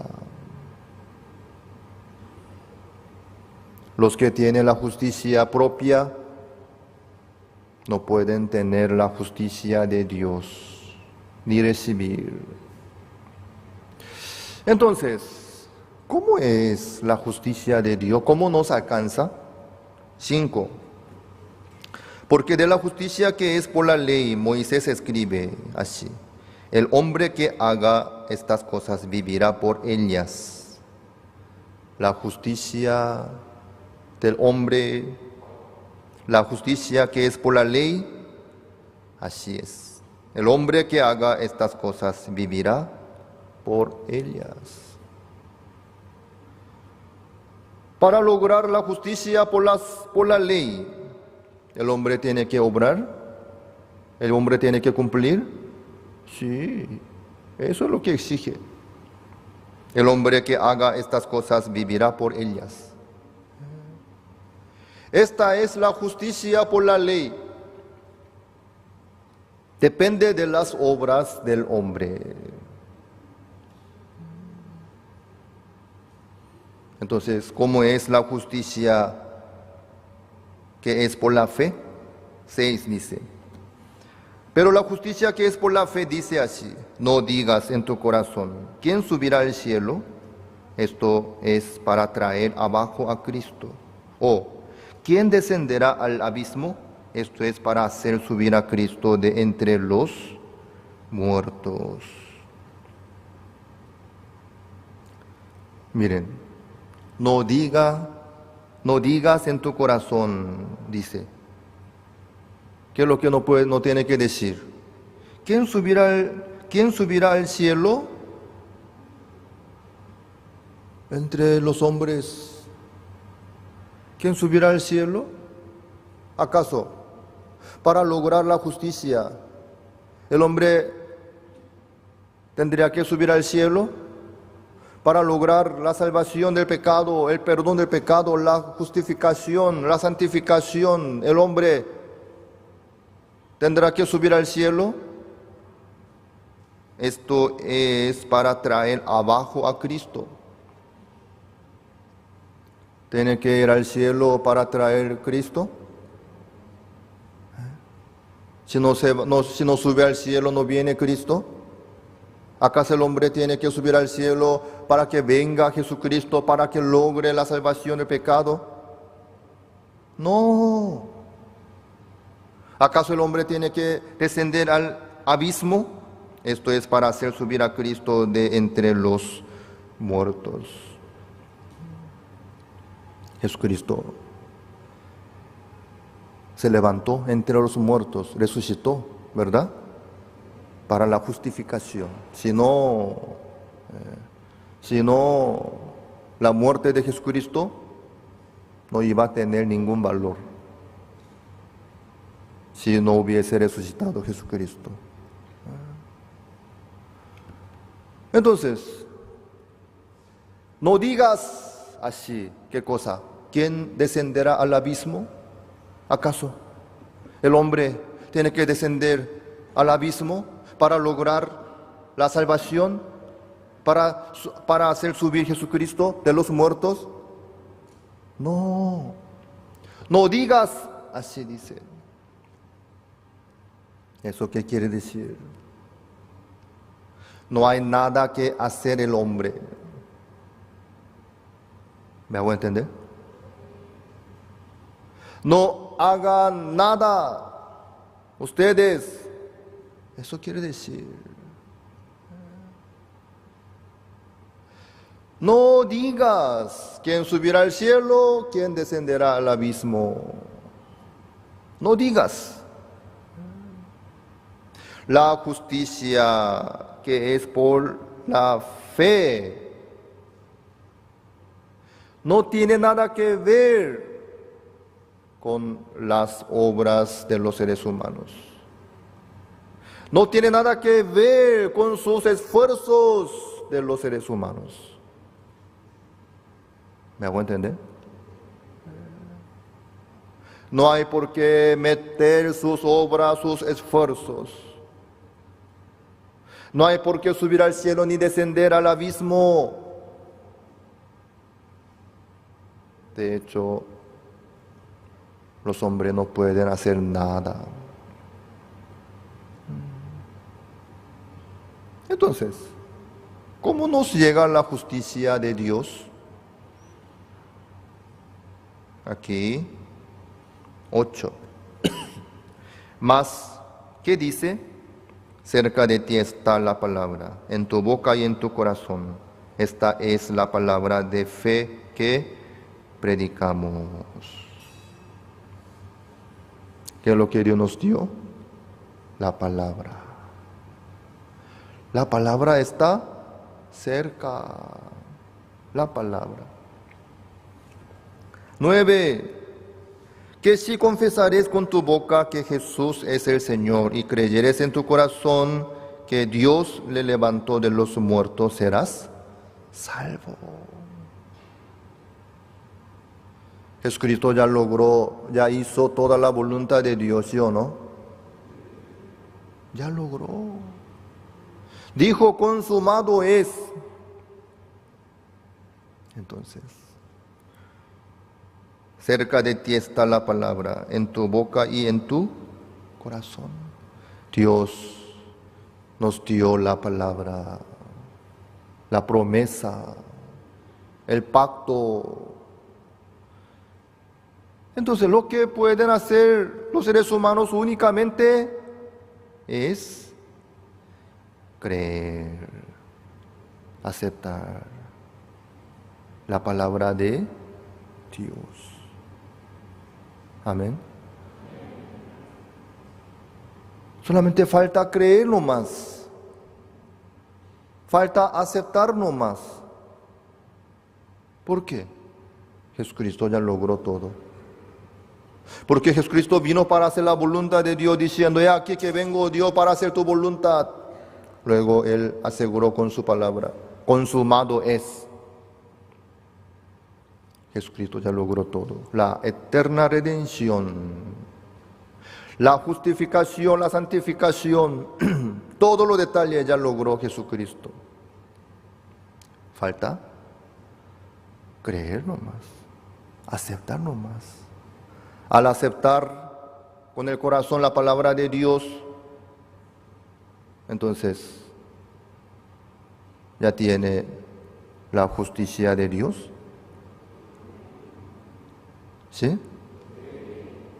Los que tienen la justicia propia no pueden tener la justicia de Dios ni recibir. Entonces, ¿cómo es la justicia de Dios? ¿Cómo nos alcanza? 5. Porque de la justicia que es por la ley, Moisés escribe así: el hombre que haga estas cosas vivirá por ellas. La justicia del hombre, la justicia que es por la ley, así es. El hombre que haga estas cosas vivirá por ellas. Para lograr la justicia por la ley, el hombre tiene que obrar, el hombre tiene que cumplir. Sí, eso es lo que exige. El hombre que haga estas cosas vivirá por ellas. Esta es la justicia por la ley. Depende de las obras del hombre. Entonces, ¿cómo es la justicia que es por la fe? 6 dice. Pero la justicia que es por la fe dice así: no digas en tu corazón, ¿quién subirá al cielo? Esto es para traer abajo a Cristo. O, ¿quién descenderá al abismo? Esto es para hacer subir a Cristo de entre los muertos. Miren, no digas en tu corazón, dice. ¿Qué es lo que no tiene que decir? ¿Quién subirá al cielo entre los hombres? ¿Quién subirá al cielo? ¿Acaso para lograr la justicia el hombre tendría que subir al cielo? Para lograr la salvación del pecado, el perdón del pecado, la justificación, la santificación, el hombre tendrá que subir al cielo. Esto es para traer abajo a Cristo. ¿Tiene que ir al cielo para traer Cristo? Si no sube al cielo, ¿no viene Cristo? ¿Acaso el hombre tiene que subir al cielo para que venga Jesucristo, para que logre la salvación del pecado? No. ¿Acaso el hombre tiene que descender al abismo? Esto es para hacer subir a Cristo de entre los muertos. Jesucristo se levantó entre los muertos, resucitó, ¿verdad? Para la justificación. Si no, la muerte de Jesucristo no iba a tener ningún valor si no hubiese resucitado Jesucristo. Entonces, no digas así, ¿qué cosa? ¿Quién descenderá al abismo? ¿Acaso el hombre tiene que descender al abismo para lograr la salvación, para hacer subir Jesucristo de los muertos? No, no digas así, dice. ¿Eso qué quiere decir? No hay nada que hacer el hombre. ¿Me hago entender? No hagan nada ustedes. Eso quiere decir. No digas quién subirá al cielo, quién descenderá al abismo. No digas. La justicia que es por la fe no tiene nada que ver con las obras de los seres humanos. No tiene nada que ver con sus esfuerzos de los seres humanos. ¿Me hago entender? No hay por qué meter sus obras, sus esfuerzos. No hay por qué subir al cielo ni descender al abismo. De hecho, los hombres no pueden hacer nada. Entonces, ¿cómo nos llega la justicia de Dios? Aquí, 8. Mas, ¿qué dice? Cerca de ti está la palabra, en tu boca y en tu corazón. Esta es la palabra de fe que predicamos. ¿Qué es lo que Dios nos dio? La palabra. La palabra está cerca. La palabra. 9. Que si confesares con tu boca que Jesús es el Señor y creyeres en tu corazón que Dios le levantó de los muertos, serás salvo. Jesucristo ya logró, ya hizo toda la voluntad de Dios, ¿sí o no? Ya logró. Dijo, consumado es. Entonces, cerca de ti está la palabra, en tu boca y en tu corazón. Dios nos dio la palabra, la promesa, el pacto. Entonces, lo que pueden hacer los seres humanos únicamente es creer, aceptar la palabra de Dios. Amén. Solamente falta creer nomás. Falta aceptar nomás. ¿Por qué? Jesucristo ya logró todo. Porque Jesucristo vino para hacer la voluntad de Dios, diciendo, he aquí que vengo, Dios, para hacer tu voluntad. Luego Él aseguró con su palabra, consumado es. Jesucristo ya logró todo. La eterna redención, la justificación, la santificación, todos los detalles ya logró Jesucristo. Falta creer nomás, aceptar nomás. Al aceptar con el corazón la palabra de Dios, entonces ya tiene la justicia de Dios. ¿Sí?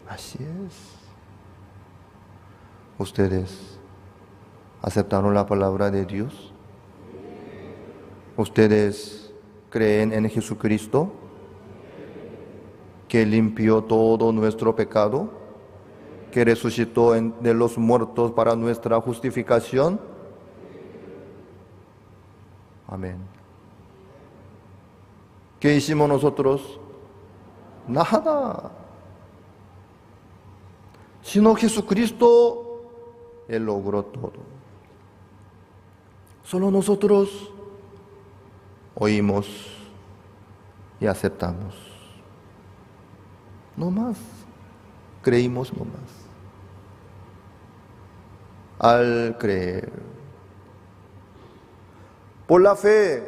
Así es. ¿Ustedes aceptaron la palabra de Dios? ¿Ustedes creen en Jesucristo, que limpió todo nuestro pecado? que resucitó de los muertos para nuestra justificación. Amén. ¿Qué hicimos nosotros? Nada. Sino Jesucristo, Él logró todo. Solo nosotros oímos y aceptamos. No más. Creímos no más. Al creer, por la fe,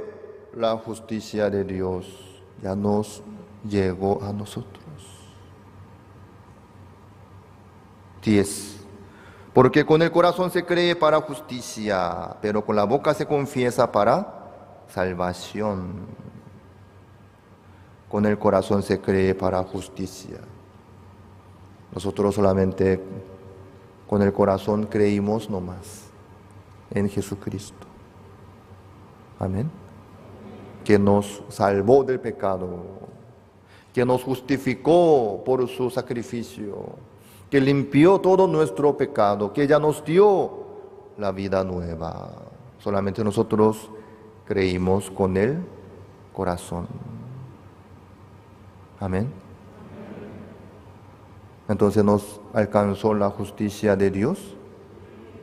la justicia de Dios ya nos llegó a nosotros. 10. Porque con el corazón se cree para justicia, pero con la boca se confiesa para salvación. Con el corazón se cree para justicia. Nosotros solamente con el corazón creímos nomás en Jesucristo. Amén. Que nos salvó del pecado, que nos justificó por su sacrificio, que limpió todo nuestro pecado, que ya nos dio la vida nueva. Solamente nosotros creímos con el corazón. Amén. Entonces, ¿nos alcanzó la justicia de Dios?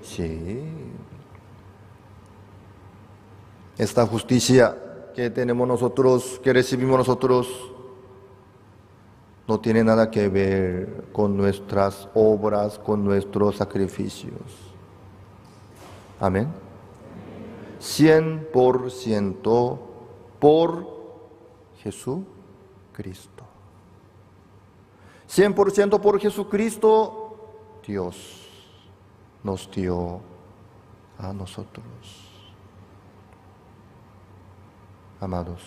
Sí. Esta justicia que tenemos nosotros, que recibimos nosotros, no tiene nada que ver con nuestras obras, con nuestros sacrificios. Amén. 100% por Jesucristo. 100% por Jesucristo, Dios nos dio a nosotros. Amados,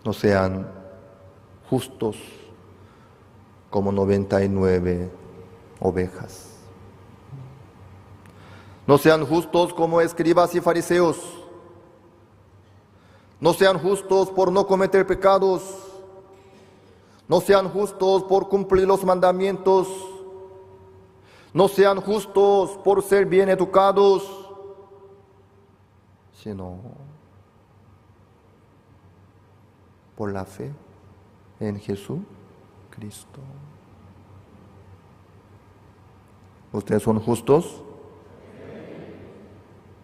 no sean justos como 99 ovejas. No sean justos como escribas y fariseos. No sean justos por no cometer pecados. No sean justos por cumplir los mandamientos. No sean justos por ser bien educados, sino por la fe en Jesucristo. ¿Ustedes son justos?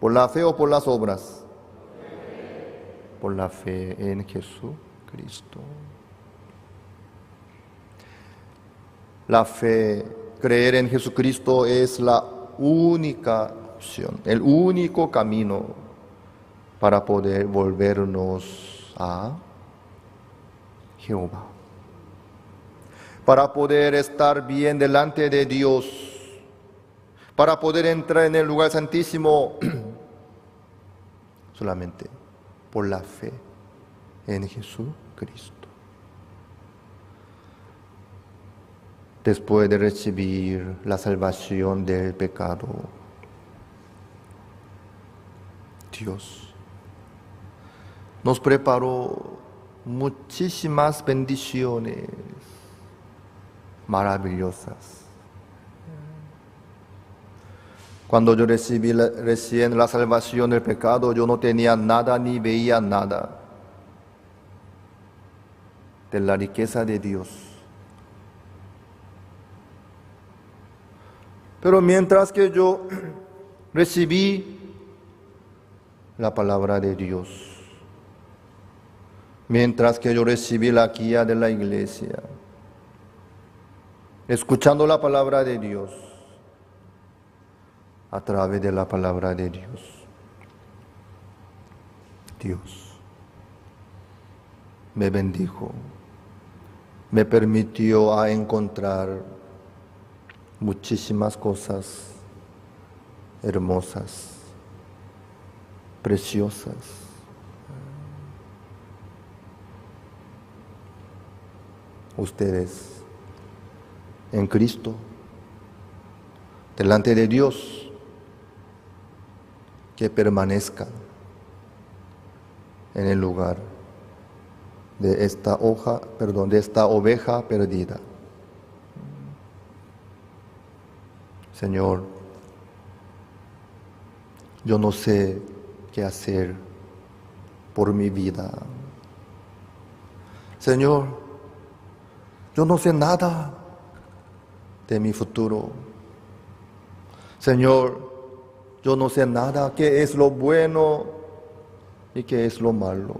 ¿Por la fe o por las obras? Por la fe en Jesucristo. La fe, creer en Jesucristo es la única opción, el único camino para poder volvernos a Jehová. Para poder estar bien delante de Dios, para poder entrar en el lugar santísimo, solamente por la fe en Jesucristo. Después de recibir la salvación del pecado, Dios nos preparó muchísimas bendiciones maravillosas. Cuando yo recibí recién la salvación del pecado, yo no tenía nada ni veía nada de la riqueza de Dios. Pero mientras que yo recibí la palabra de Dios, mientras que yo recibí la guía de la iglesia, escuchando la palabra de Dios, a través de la palabra de Dios, Dios me bendijo, me permitió a encontrar muchísimas cosas hermosas, preciosas. Ustedes en Cristo, delante de Dios, que permanezcan en el lugar de esta oveja perdida. Señor, yo no sé qué hacer por mi vida. Señor, yo no sé nada de mi futuro. Señor, yo no sé nada qué es lo bueno y qué es lo malo.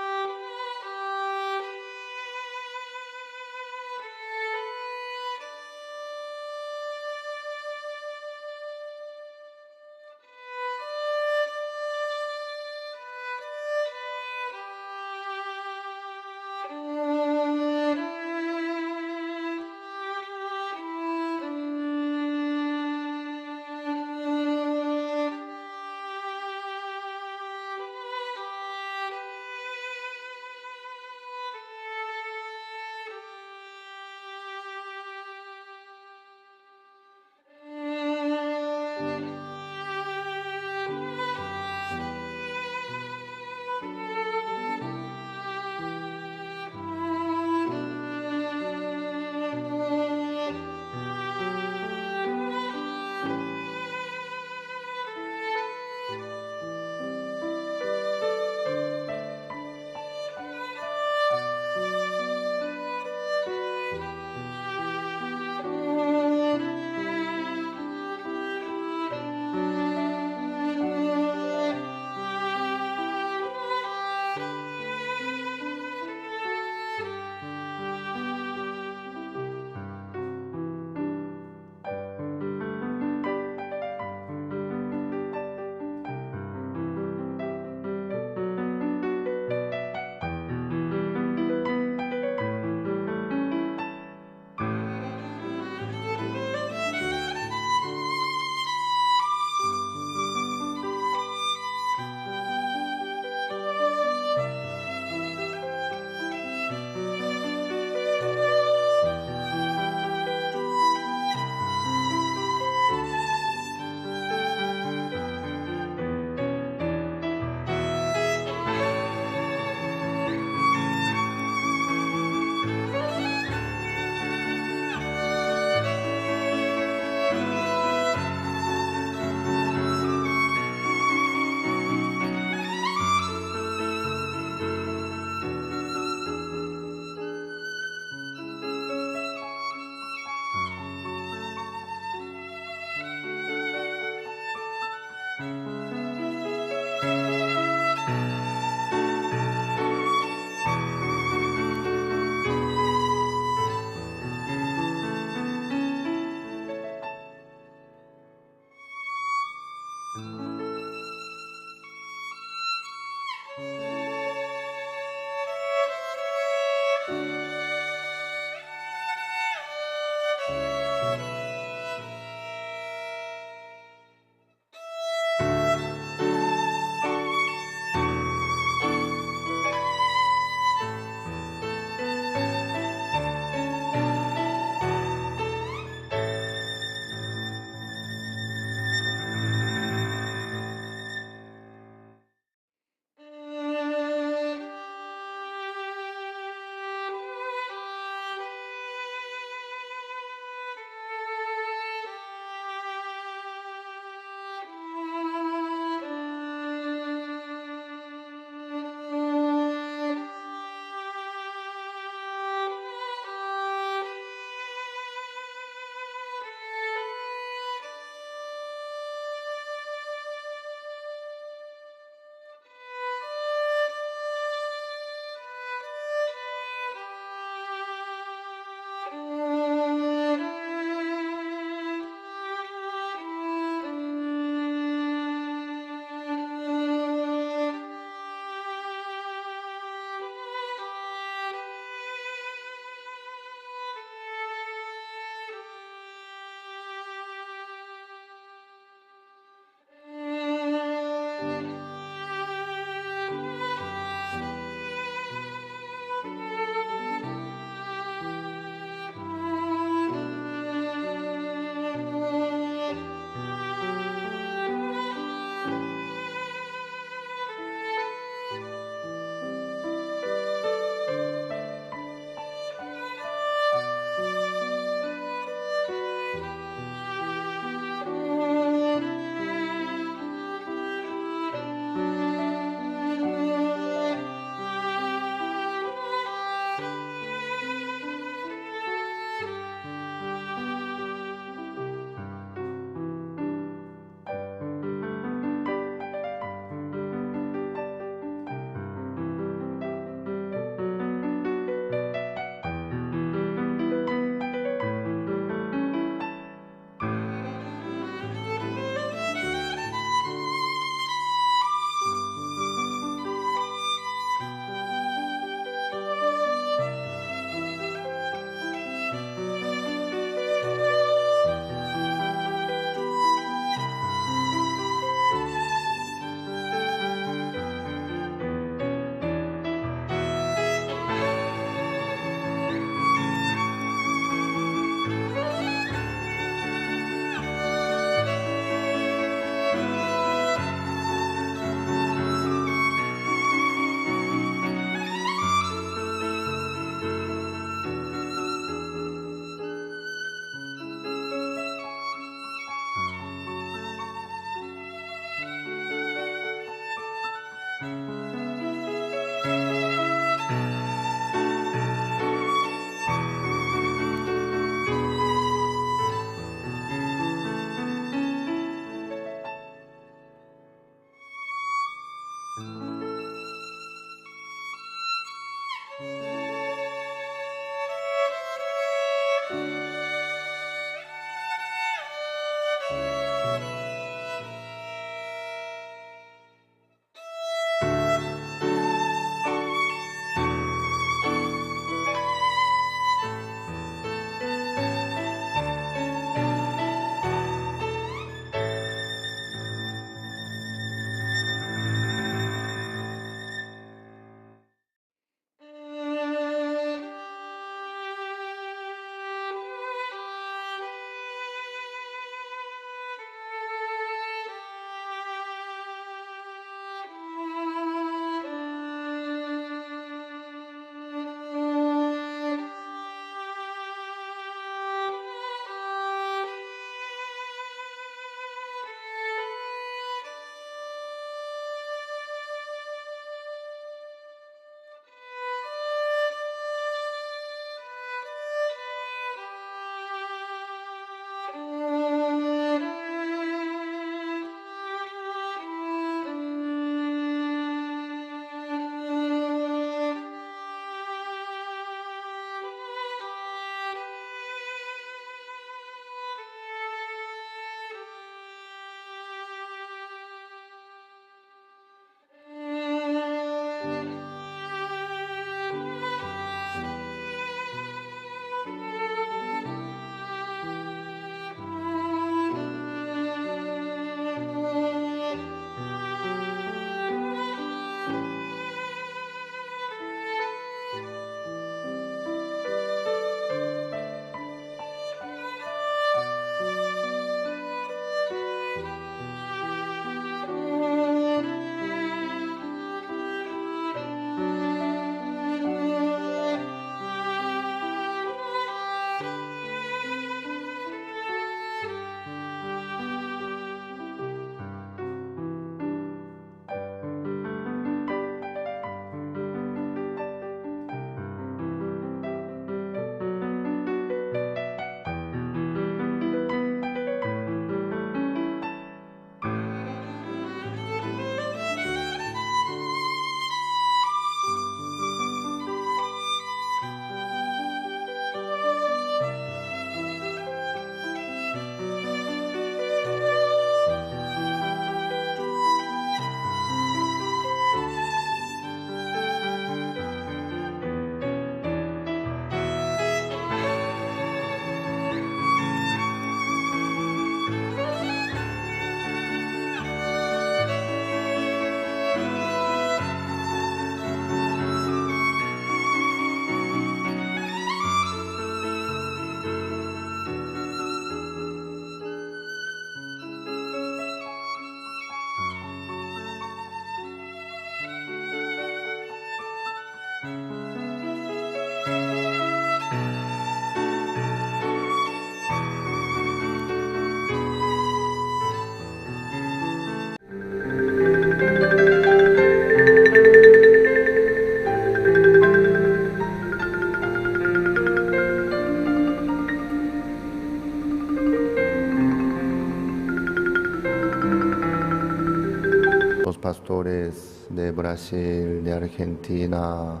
pastores de Brasil, de Argentina,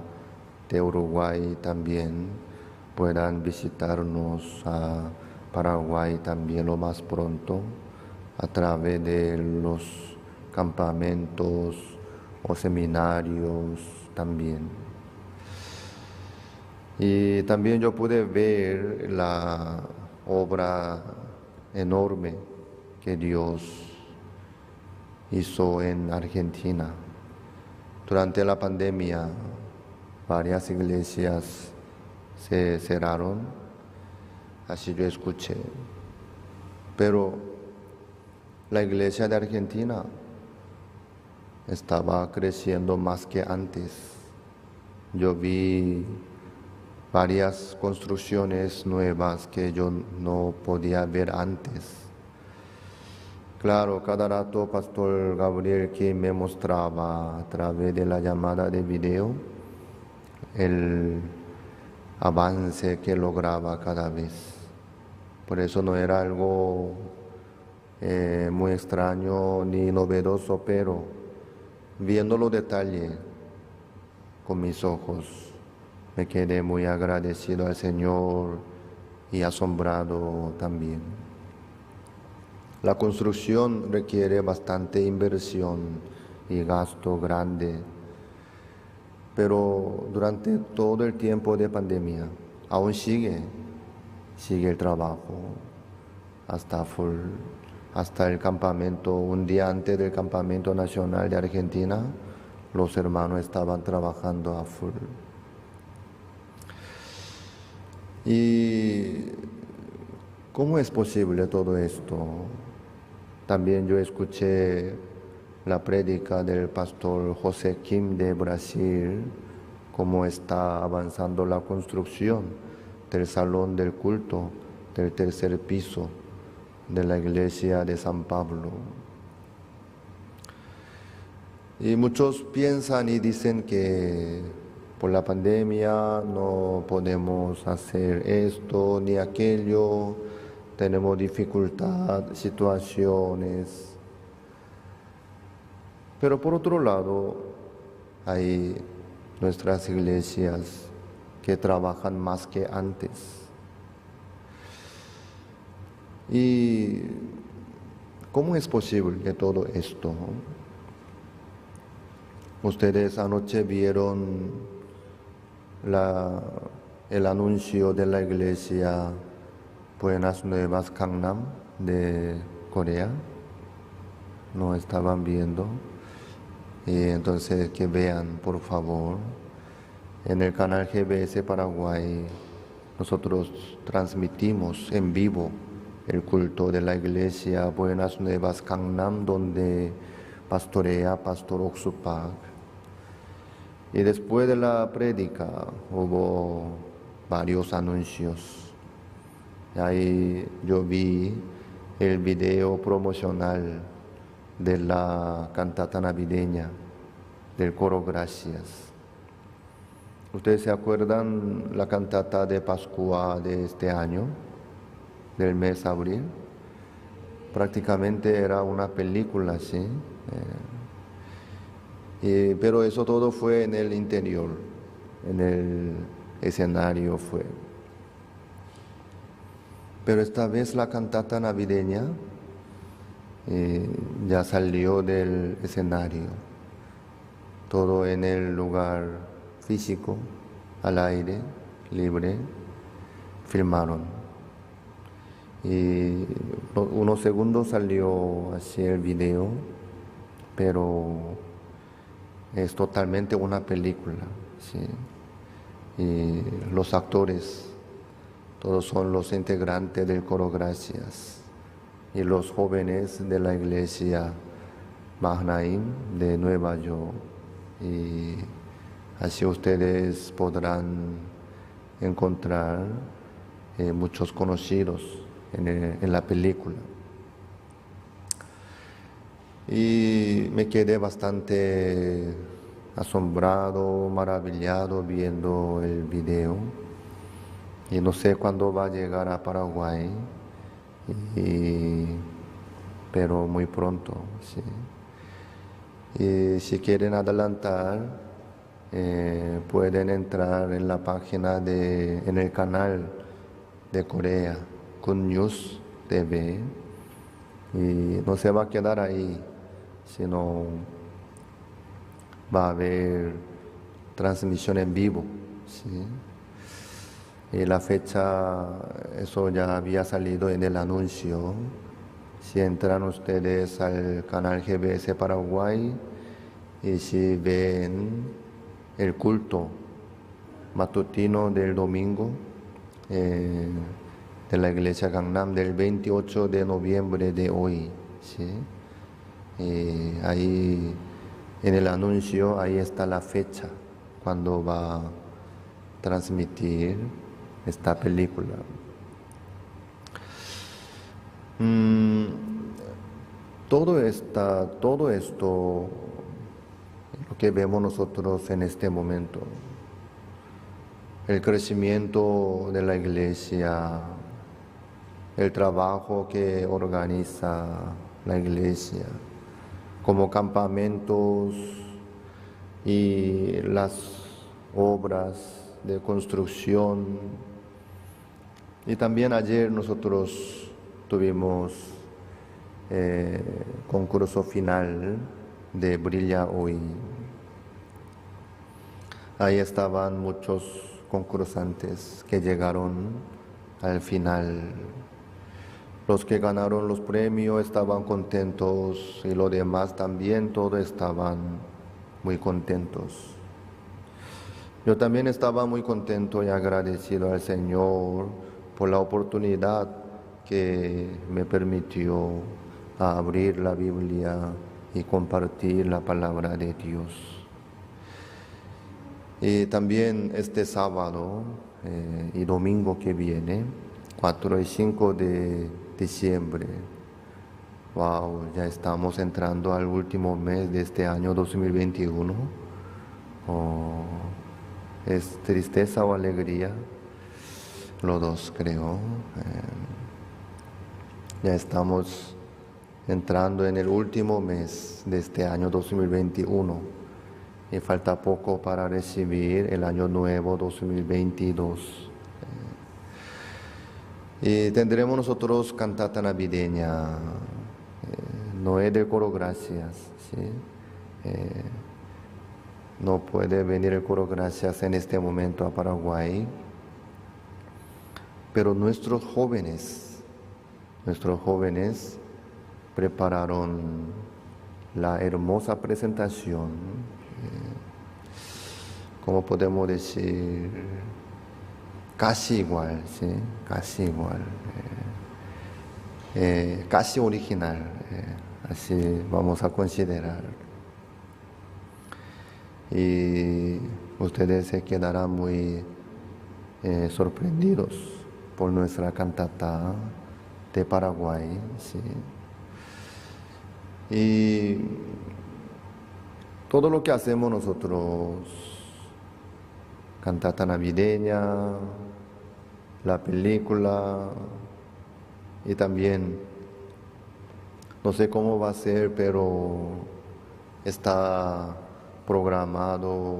de Uruguay también puedan visitarnos a Paraguay también lo más pronto a través de los campamentos o seminarios también. Y también yo pude ver la obra enorme que Dios hizo en Argentina. Durante la pandemia, varias iglesias se cerraron, así yo escuché. Pero la iglesia de Argentina estaba creciendo más que antes. Yo vi varias construcciones nuevas que yo no podía ver antes. Claro, cada rato Pastor Gabriel que me mostraba a través de la llamada de video el avance que lograba cada vez. Por eso no era algo muy extraño ni novedoso, pero viendo los detalles con mis ojos, me quedé muy agradecido al Señor y asombrado también. La construcción requiere bastante inversión y gasto grande, pero durante todo el tiempo de pandemia aún sigue el trabajo hasta el campamento. Un día antes del campamento nacional de Argentina, los hermanos estaban trabajando a full. ¿Y cómo es posible todo esto? También yo escuché la prédica del pastor José Kim de Brasil, cómo está avanzando la construcción del salón del culto del tercer piso de la iglesia de San Pablo. Y muchos piensan y dicen que por la pandemia no podemos hacer esto ni aquello, tenemos dificultad, situaciones. Pero por otro lado, hay nuestras iglesias que trabajan más que antes. ¿Y cómo es posible todo esto? Ustedes anoche vieron el anuncio de la iglesia Buenas Nuevas Gangnam de Corea. No estaban viendo. Y entonces que vean, por favor. En el canal GBS Paraguay nosotros transmitimos en vivo el culto de la iglesia Buenas Nuevas Gangnam, donde pastorea Pastor Oksupak. Y después de la prédica hubo varios anuncios. Y ahí yo vi el video promocional de la cantata navideña del coro Gracias. ¿Ustedes se acuerdan la cantata de Pascua de este año, del mes de abril? Prácticamente era una película, ¿sí? Pero eso todo fue en el interior, en el escenario fue. Pero esta vez la cantata navideña ya salió del escenario, todo en el lugar físico, al aire, libre, filmaron. Y unos segundos salió así el video, pero es totalmente una película, ¿sí? Y los actores, todos son los integrantes del coro Gracias y los jóvenes de la iglesia Mahanaim de Nueva York. Y así ustedes podrán encontrar muchos conocidos en la película. Y me quedé bastante asombrado, maravillado viendo el video. Y no sé cuándo va a llegar a Paraguay, pero muy pronto, ¿sí? Y si quieren adelantar, pueden entrar en la página en el canal de Corea, Kun News TV, y no se va a quedar ahí, sino va a haber transmisión en vivo, ¿sí? Y la fecha, eso ya había salido en el anuncio. Si entran ustedes al canal GBS Paraguay y si ven el culto matutino del domingo de la iglesia Gangnam del 28 de noviembre de hoy, ¿sí? Ahí en el anuncio, ahí está la fecha cuando va a transmitir esta película. Todo esto, lo que vemos nosotros en este momento, el crecimiento de la iglesia, el trabajo que organiza la iglesia, como campamentos y las obras de construcción. Y también ayer nosotros tuvimos concurso final de Brilla Hoy. Ahí estaban muchos concursantes que llegaron al final. Los que ganaron los premios estaban contentos y los demás también, todos estaban muy contentos. Yo también estaba muy contento y agradecido al Señor por la oportunidad que me permitió abrir la Biblia y compartir la palabra de Dios. Y también este sábado y domingo que viene, 4 y 5 de diciembre, wow, ya estamos entrando al último mes de este año 2021. ¿Es tristeza o alegría? Los dos, creo. Ya estamos entrando en el último mes de este año 2021 y falta poco para recibir el año nuevo 2022. Y tendremos nosotros cantata navideña, no es del coro Gracias, ¿sí? no puede venir el coro Gracias en este momento a Paraguay, pero nuestros jóvenes prepararon la hermosa presentación, como podemos decir, casi igual, ¿sí? Casi igual, casi original, así vamos a considerar. Y ustedes se quedarán muy sorprendidos por nuestra cantata de Paraguay, ¿sí? Y todo lo que hacemos nosotros, cantata navideña, la película, y también, no sé cómo va a ser, pero está programada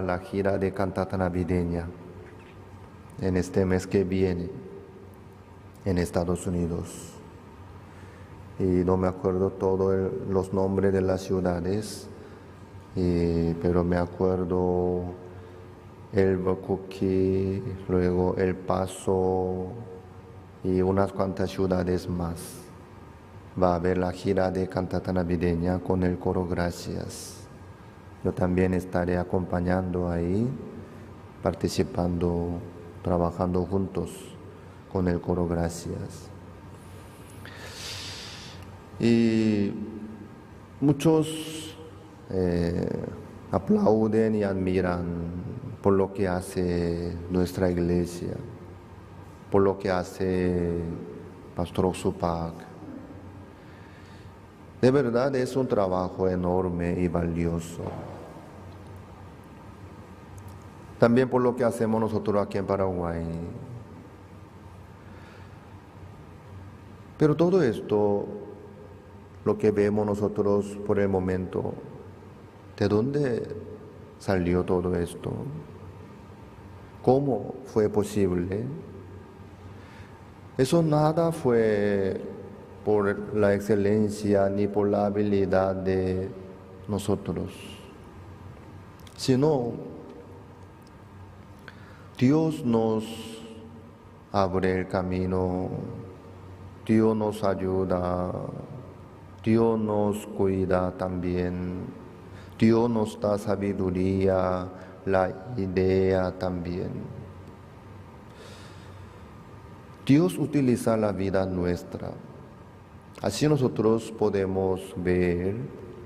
la gira de cantata navideña en este mes que viene en Estados Unidos. Y no me acuerdo todos los nombres de las ciudades, pero me acuerdo Albuquerque, luego El Paso y unas cuantas ciudades más. Va a haber la gira de cantata navideña con el coro Gracias. Yo también estaré acompañando ahí, participando, trabajando juntos con el coro Gracias. Y muchos aplauden y admiran por lo que hace nuestra iglesia, por lo que hace Pastor Oxupac. De verdad es un trabajo enorme y valioso. También por lo que hacemos nosotros aquí en Paraguay. Pero todo esto, lo que vemos nosotros por el momento, ¿de dónde salió todo esto? ¿Cómo fue posible? Eso nada fue por la excelencia ni por la habilidad de nosotros, sino Dios nos abre el camino, Dios nos ayuda, Dios nos cuida también, Dios nos da sabiduría, la idea también. Dios utiliza la vida nuestra. Así nosotros podemos ver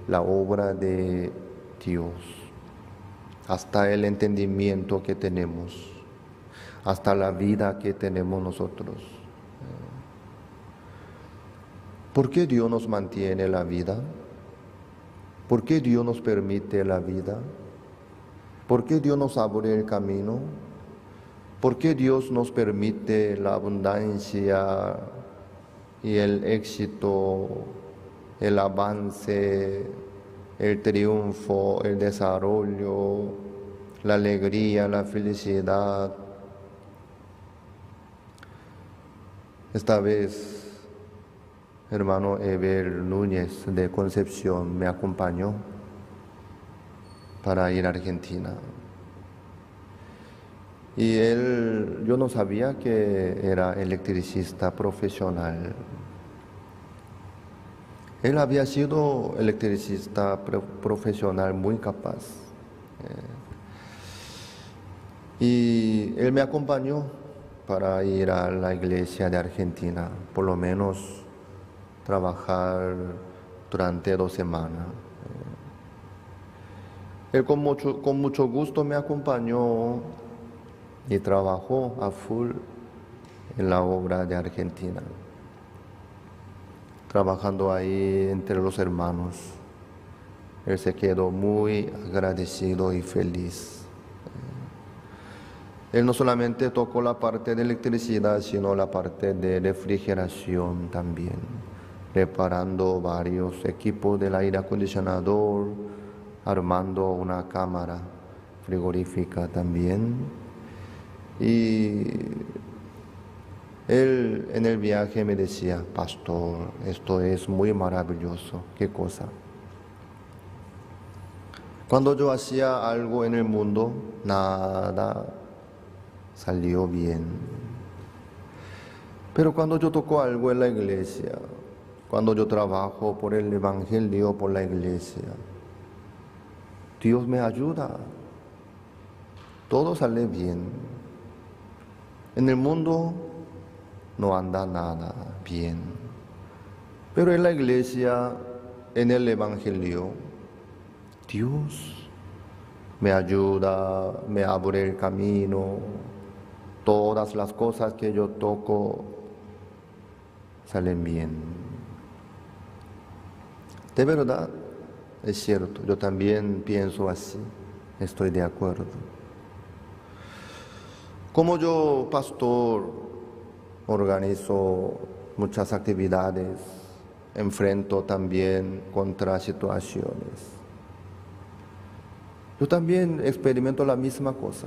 la obra de Dios, hasta el entendimiento que tenemos, hasta la vida que tenemos nosotros. ¿Por qué Dios nos mantiene la vida? ¿Por qué Dios nos permite la vida? ¿Por qué Dios nos abre el camino? ¿Por qué Dios nos permite la abundancia y el éxito, el avance, el triunfo, el desarrollo, la alegría, la felicidad? Esta vez, hermano Eber Núñez de Concepción me acompañó para ir a Argentina. Y yo no sabía que era electricista profesional. Él había sido electricista profesional muy capaz. Y él me acompañó para ir a la iglesia de Argentina, por lo menos trabajar durante 2 semanas. Él con mucho gusto me acompañó y trabajó a full en la obra de Argentina, trabajando ahí entre los hermanos. Él se quedó muy agradecido y feliz. Él no solamente tocó la parte de electricidad, sino la parte de refrigeración también, reparando varios equipos del aire acondicionador, armando una cámara frigorífica también. Y él en el viaje me decía: pastor, esto es muy maravilloso. ¿Qué cosa? Cuando yo hacía algo en el mundo, nada salió bien. Pero cuando yo toco algo en la iglesia, cuando yo trabajo por el Evangelio, por la iglesia, Dios me ayuda. Todo sale bien. En el mundo no anda nada bien. Pero en la iglesia, en el Evangelio, Dios me ayuda, me abre el camino. Todas las cosas que yo toco salen bien. De verdad, es cierto, yo también pienso así, estoy de acuerdo. Como yo, pastor, organizo muchas actividades, enfrento también contra situaciones. Yo también experimento la misma cosa.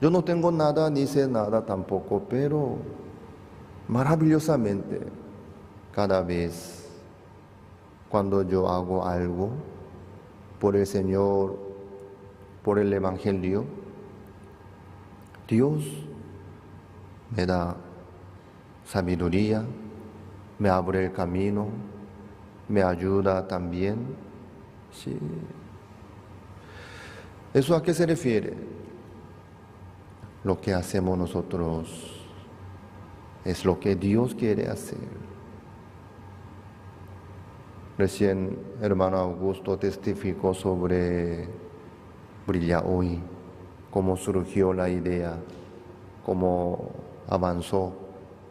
Yo no tengo nada ni sé nada tampoco, pero maravillosamente cada vez cuando yo hago algo por el Señor, por el Evangelio, Dios me da sabiduría, me abre el camino, me ayuda también. Sí. ¿Eso a qué se refiere? Lo que hacemos nosotros es lo que Dios quiere hacer. Recién hermano Augusto testificó sobre Brilla Hoy, cómo surgió la idea, cómo avanzó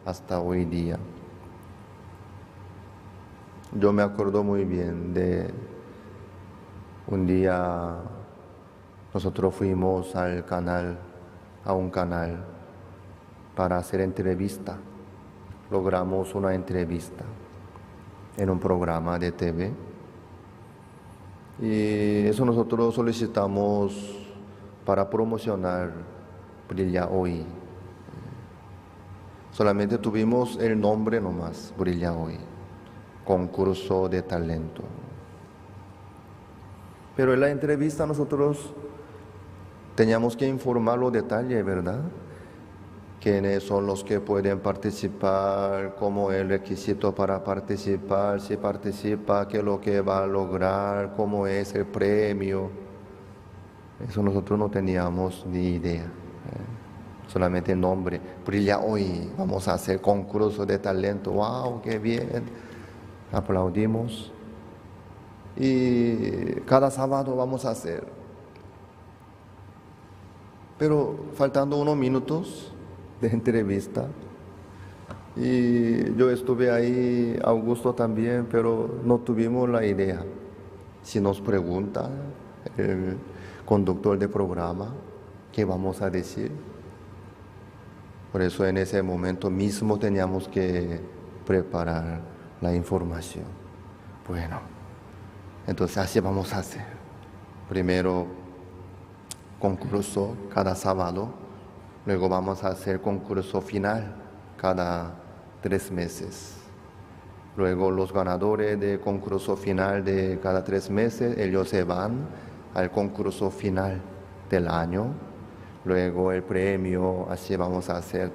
hasta hoy día. Yo me acuerdo muy bien de un día nosotros fuimos a un canal para hacer entrevista. Logramos una entrevista en un programa de TV. Y eso nosotros solicitamos para promocionar Brilla Hoy. Solamente tuvimos el nombre nomás, Brilla Hoy, concurso de talento. Pero en la entrevista nosotros teníamos que informar los detalles, ¿verdad? Quiénes son los que pueden participar, cómo es el requisito para participar, si participa, qué es lo que va a lograr, cómo es el premio. Eso nosotros no teníamos ni idea. Solamente el nombre, Brilla Hoy, vamos a hacer concurso de talento, wow, qué bien. Aplaudimos. Y cada sábado vamos a hacer. Pero faltando unos minutos de entrevista, y yo estuve ahí, Augusto también, pero no tuvimos la idea. Si nos pregunta el conductor del programa, ¿qué vamos a decir? Por eso en ese momento mismo teníamos que preparar la información. Bueno, entonces así vamos a hacer. Primero, concurso cada sábado, luego vamos a hacer concurso final cada 3 meses. Luego los ganadores de concurso final de cada 3 meses, ellos se van al concurso final del año. Luego el premio, así vamos a hacer,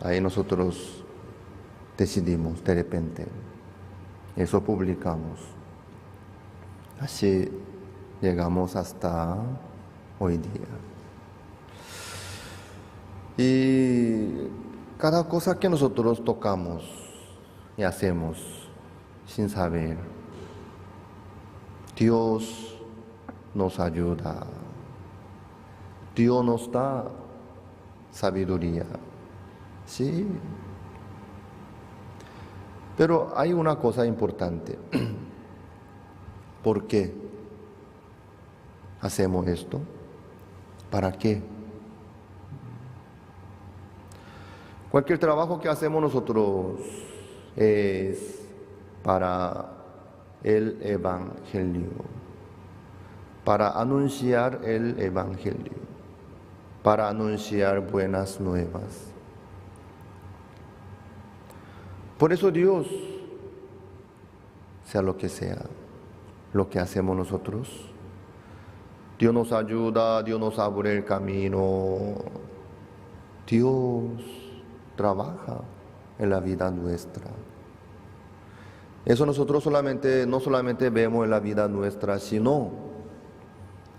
Ahí nosotros decidimos de repente, eso publicamos. Así llegamos hasta hoy día. Y cada cosa que nosotros tocamos y hacemos sin saber, Dios nos ayuda. Dios nos da sabiduría. Sí. Pero hay una cosa importante. ¿Por qué hacemos esto? ¿Para qué? Cualquier trabajo que hacemos nosotros es para el Evangelio, para anunciar el Evangelio, para anunciar buenas nuevas. Por eso Dios, sea lo que sea, lo que hacemos nosotros. Dios nos ayuda, Dios nos abre el camino. Dios trabaja en la vida nuestra. Eso nosotros no solamente vemos en la vida nuestra, sino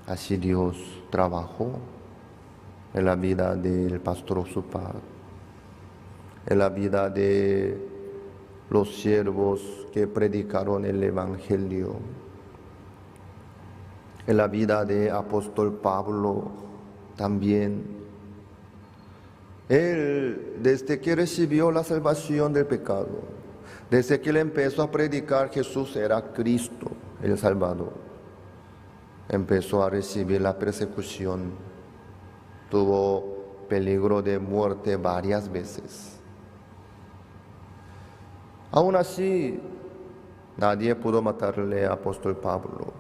así Dios trabajó en la vida del pastor Supat, en la vida de los siervos que predicaron el Evangelio, en la vida de apóstol Pablo también. Él, desde que recibió la salvación del pecado, desde que él empezó a predicar Jesús era Cristo, el Salvador, empezó a recibir la persecución, tuvo peligro de muerte varias veces. Aún así, nadie pudo matarle a apóstol Pablo.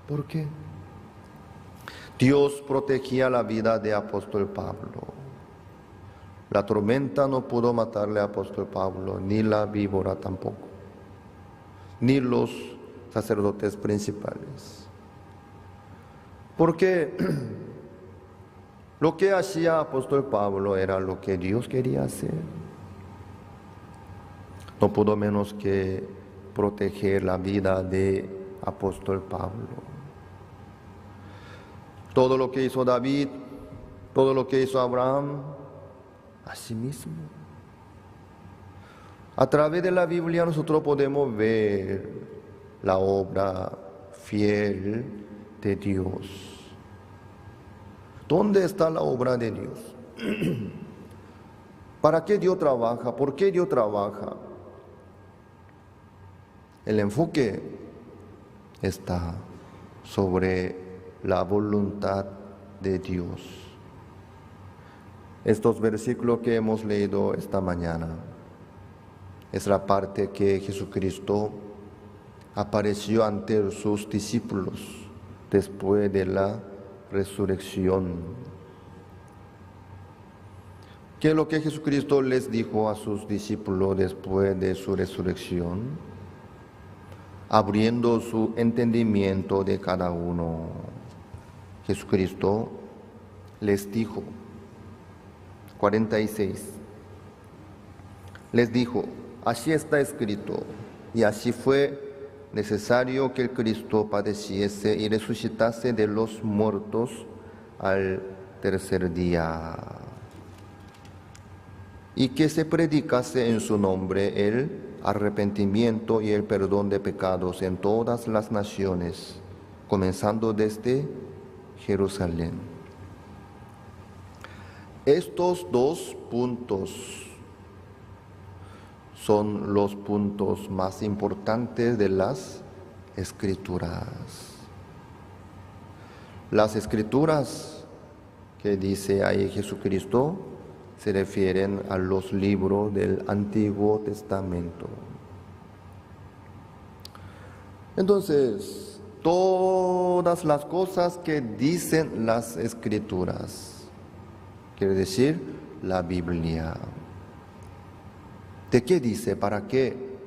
¿Por qué? Dios protegía la vida de apóstol Pablo. La tormenta no pudo matarle a apóstol Pablo, ni la víbora tampoco, ni los sacerdotes principales. Porque lo que hacía apóstol Pablo era lo que Dios quería hacer. No pudo menos que proteger la vida de apóstol Pablo. Todo lo que hizo David, todo lo que hizo Abraham, así mismo. A través de la Biblia nosotros podemos ver la obra fiel de Dios. ¿Dónde está la obra de Dios? ¿Para qué Dios trabaja? ¿Por qué Dios trabaja? El enfoque está sobre la voluntad de Dios. Estos versículos que hemos leído esta mañana es la parte que Jesucristo apareció ante sus discípulos después de la resurrección. ¿Qué es lo que Jesucristo les dijo a sus discípulos después de su resurrección? Abriendo su entendimiento de cada uno. Jesucristo les dijo, 46, les dijo, así está escrito, y así fue necesario que el Cristo padeciese y resucitase de los muertos al tercer día, y que se predicase en su nombre el arrepentimiento y el perdón de pecados en todas las naciones, comenzando desde Jerusalén. Estos dos puntos son los puntos más importantes de las Escrituras. Las Escrituras que dice ahí Jesucristo se refieren a los libros del Antiguo Testamento. Entonces, todas las cosas que dicen las Escrituras, quiere decir la Biblia. ¿De qué dice? ¿Para qué?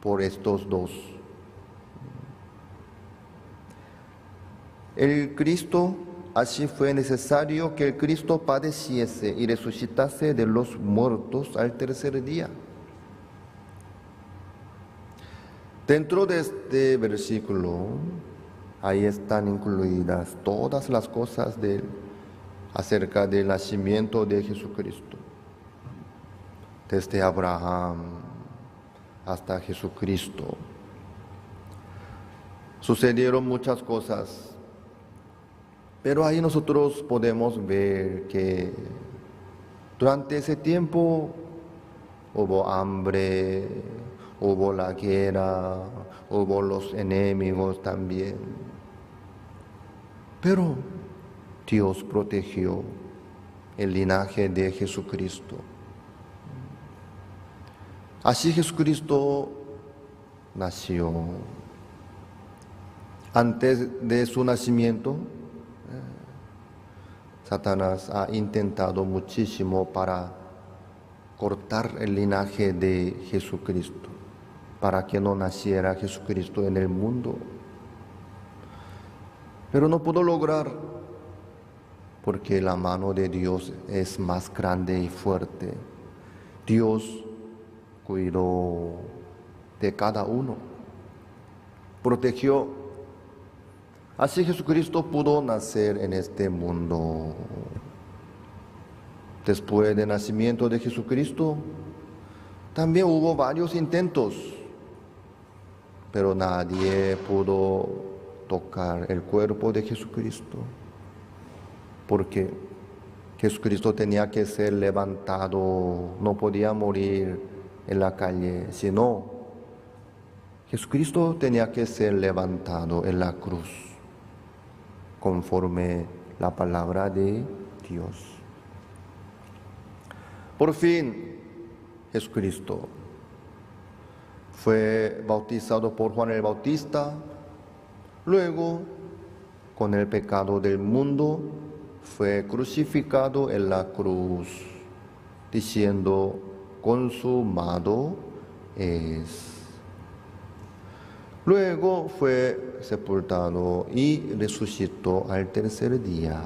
Por estos dos. El Cristo, así fue necesario que el Cristo padeciese y resucitase de los muertos al tercer día. Dentro de este versículo, ahí están incluidas todas las cosas acerca del nacimiento de Jesucristo. Desde Abraham hasta Jesucristo. Sucedieron muchas cosas. Pero ahí nosotros podemos ver que durante ese tiempo hubo hambre, hubo la guerra, hubo los enemigos también. Pero Dios protegió el linaje de Jesucristo. Así Jesucristo nació. Antes de su nacimiento, Satanás ha intentado muchísimo para cortar el linaje de Jesucristo. para que no naciera Jesucristo en el mundo. Pero no pudo lograr, porque la mano de Dios es más grande y fuerte. Dios cuidó de cada uno, protegió. Así Jesucristo pudo nacer en este mundo. Después del nacimiento de Jesucristo, también hubo varios intentos, pero nadie pudo tocar el cuerpo de Jesucristo, porque Jesucristo tenía que ser levantado, no podía morir en la calle, sino Jesucristo tenía que ser levantado en la cruz, conforme la palabra de Dios. Por fin, Jesucristo fue bautizado por Juan el Bautista, luego, con el pecado del mundo, fue crucificado en la cruz, diciendo, consumado es. Luego fue sepultado y resucitó al tercer día.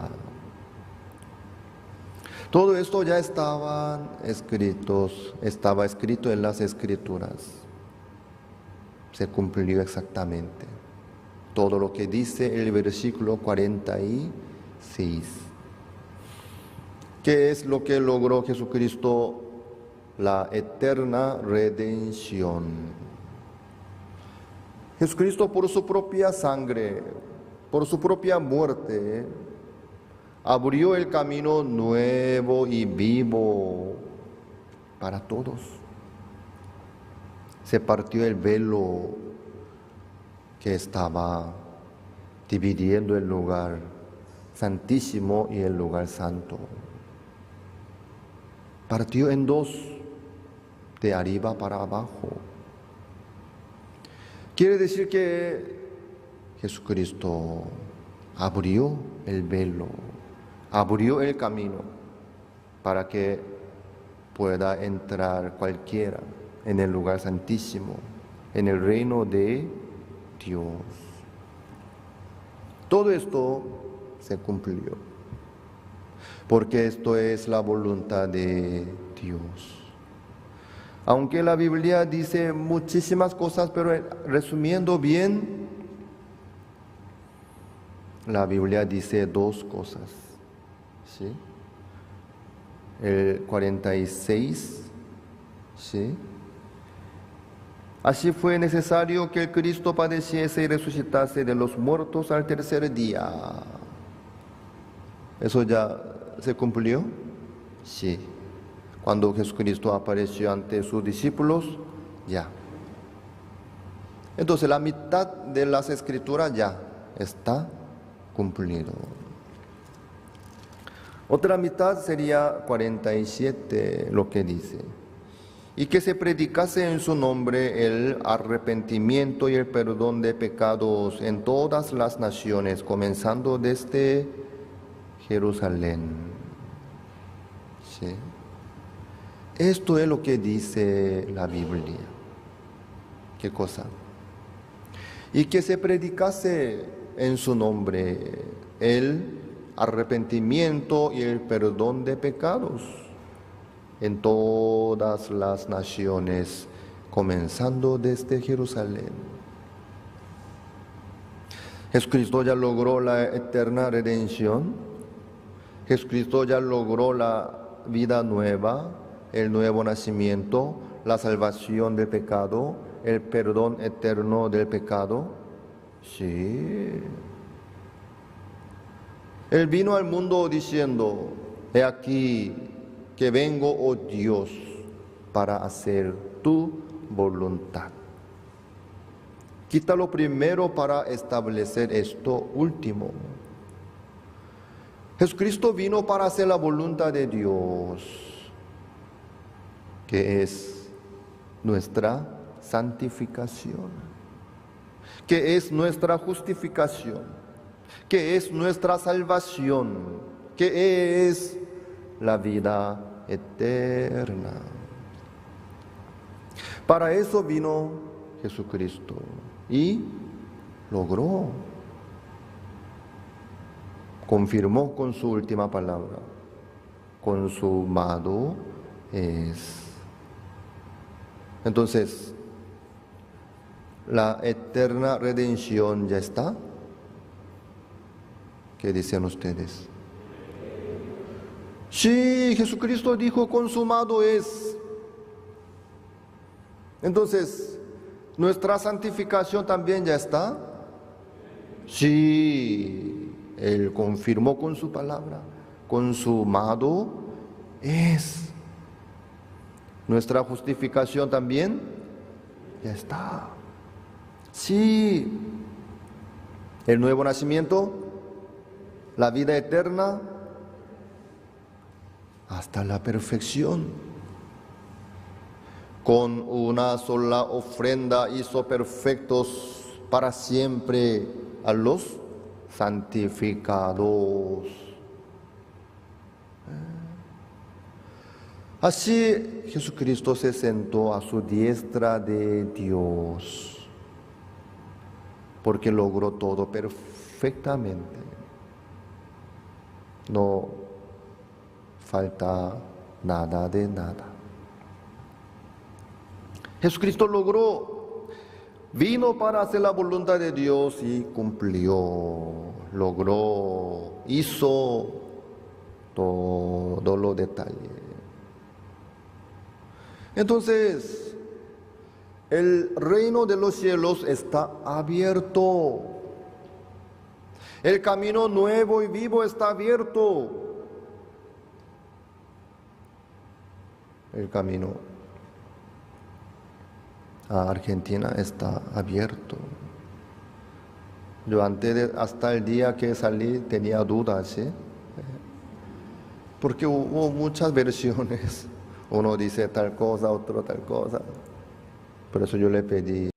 Todo esto ya estaba escrito en las Escrituras. Se cumplió exactamente todo lo que dice el versículo 46. ¿Qué es lo que logró Jesucristo? La eterna redención. Jesucristo, por su propia sangre, por su propia muerte, abrió el camino nuevo y vivo para todos. Se partió el velo que estaba dividiendo el lugar santísimo y el lugar santo. Partió en dos, de arriba para abajo. Quiere decir que Jesucristo abrió el velo, abrió el camino para que pueda entrar cualquiera en el lugar santísimo, en el reino de Dios. Todo esto se cumplió, porque esto es la voluntad de Dios. Aunque la Biblia dice muchísimas cosas, pero resumiendo bien, la Biblia dice dos cosas, ¿sí? El 46, ¿sí? Así fue necesario que el Cristo padeciese y resucitase de los muertos al tercer día. ¿Eso ya se cumplió? Sí. Cuando Jesucristo apareció ante sus discípulos, ya. Entonces la mitad de las Escrituras ya está cumplido. Otra mitad sería 47, lo que dice. Y que se predicase en su nombre el arrepentimiento y el perdón de pecados en todas las naciones, comenzando desde Jerusalén. ¿Sí? Esto es lo que dice la Biblia. ¿Qué cosa? Y que se predicase en su nombre el arrepentimiento y el perdón de pecados en todas las naciones, comenzando desde Jerusalén. Jesucristo ya logró la eterna redención. Jesucristo ya logró la vida nueva, el nuevo nacimiento, la salvación del pecado, el perdón eterno del pecado. Sí. Él vino al mundo diciendo, he aquí que vengo, oh Dios, para hacer tu voluntad. Quita lo primero para establecer esto último. Jesucristo vino para hacer la voluntad de Dios, que es nuestra santificación, que es nuestra justificación, que es nuestra salvación, que es la vida eterna. Para eso vino Jesucristo. Y logró. Confirmó con su última palabra. Consumado es. Entonces, la eterna redención ya está. ¿Qué dicen ustedes? Sí, Jesucristo dijo consumado es. Entonces, ¿nuestra santificación también ya está? Sí, Él confirmó con su palabra, consumado es. ¿Nuestra justificación también? Ya está. Sí, el nuevo nacimiento, la vida eterna, hasta la perfección. Con una sola ofrenda hizo perfectos para siempre a los santificados. Así Jesucristo se sentó a su diestra de Dios, porque logró todo perfectamente. No falta nada de nada. Jesucristo vino para hacer la voluntad de Dios y cumplió, logró, hizo todo los detalles. Entonces, el reino de los cielos está abierto. El camino nuevo y vivo está abierto. El camino a Argentina está abierto. Yo hasta el día que salí tenía dudas, ¿sí? Porque hubo muchas versiones. Uno dice tal cosa, otro tal cosa. Por eso yo le pedí.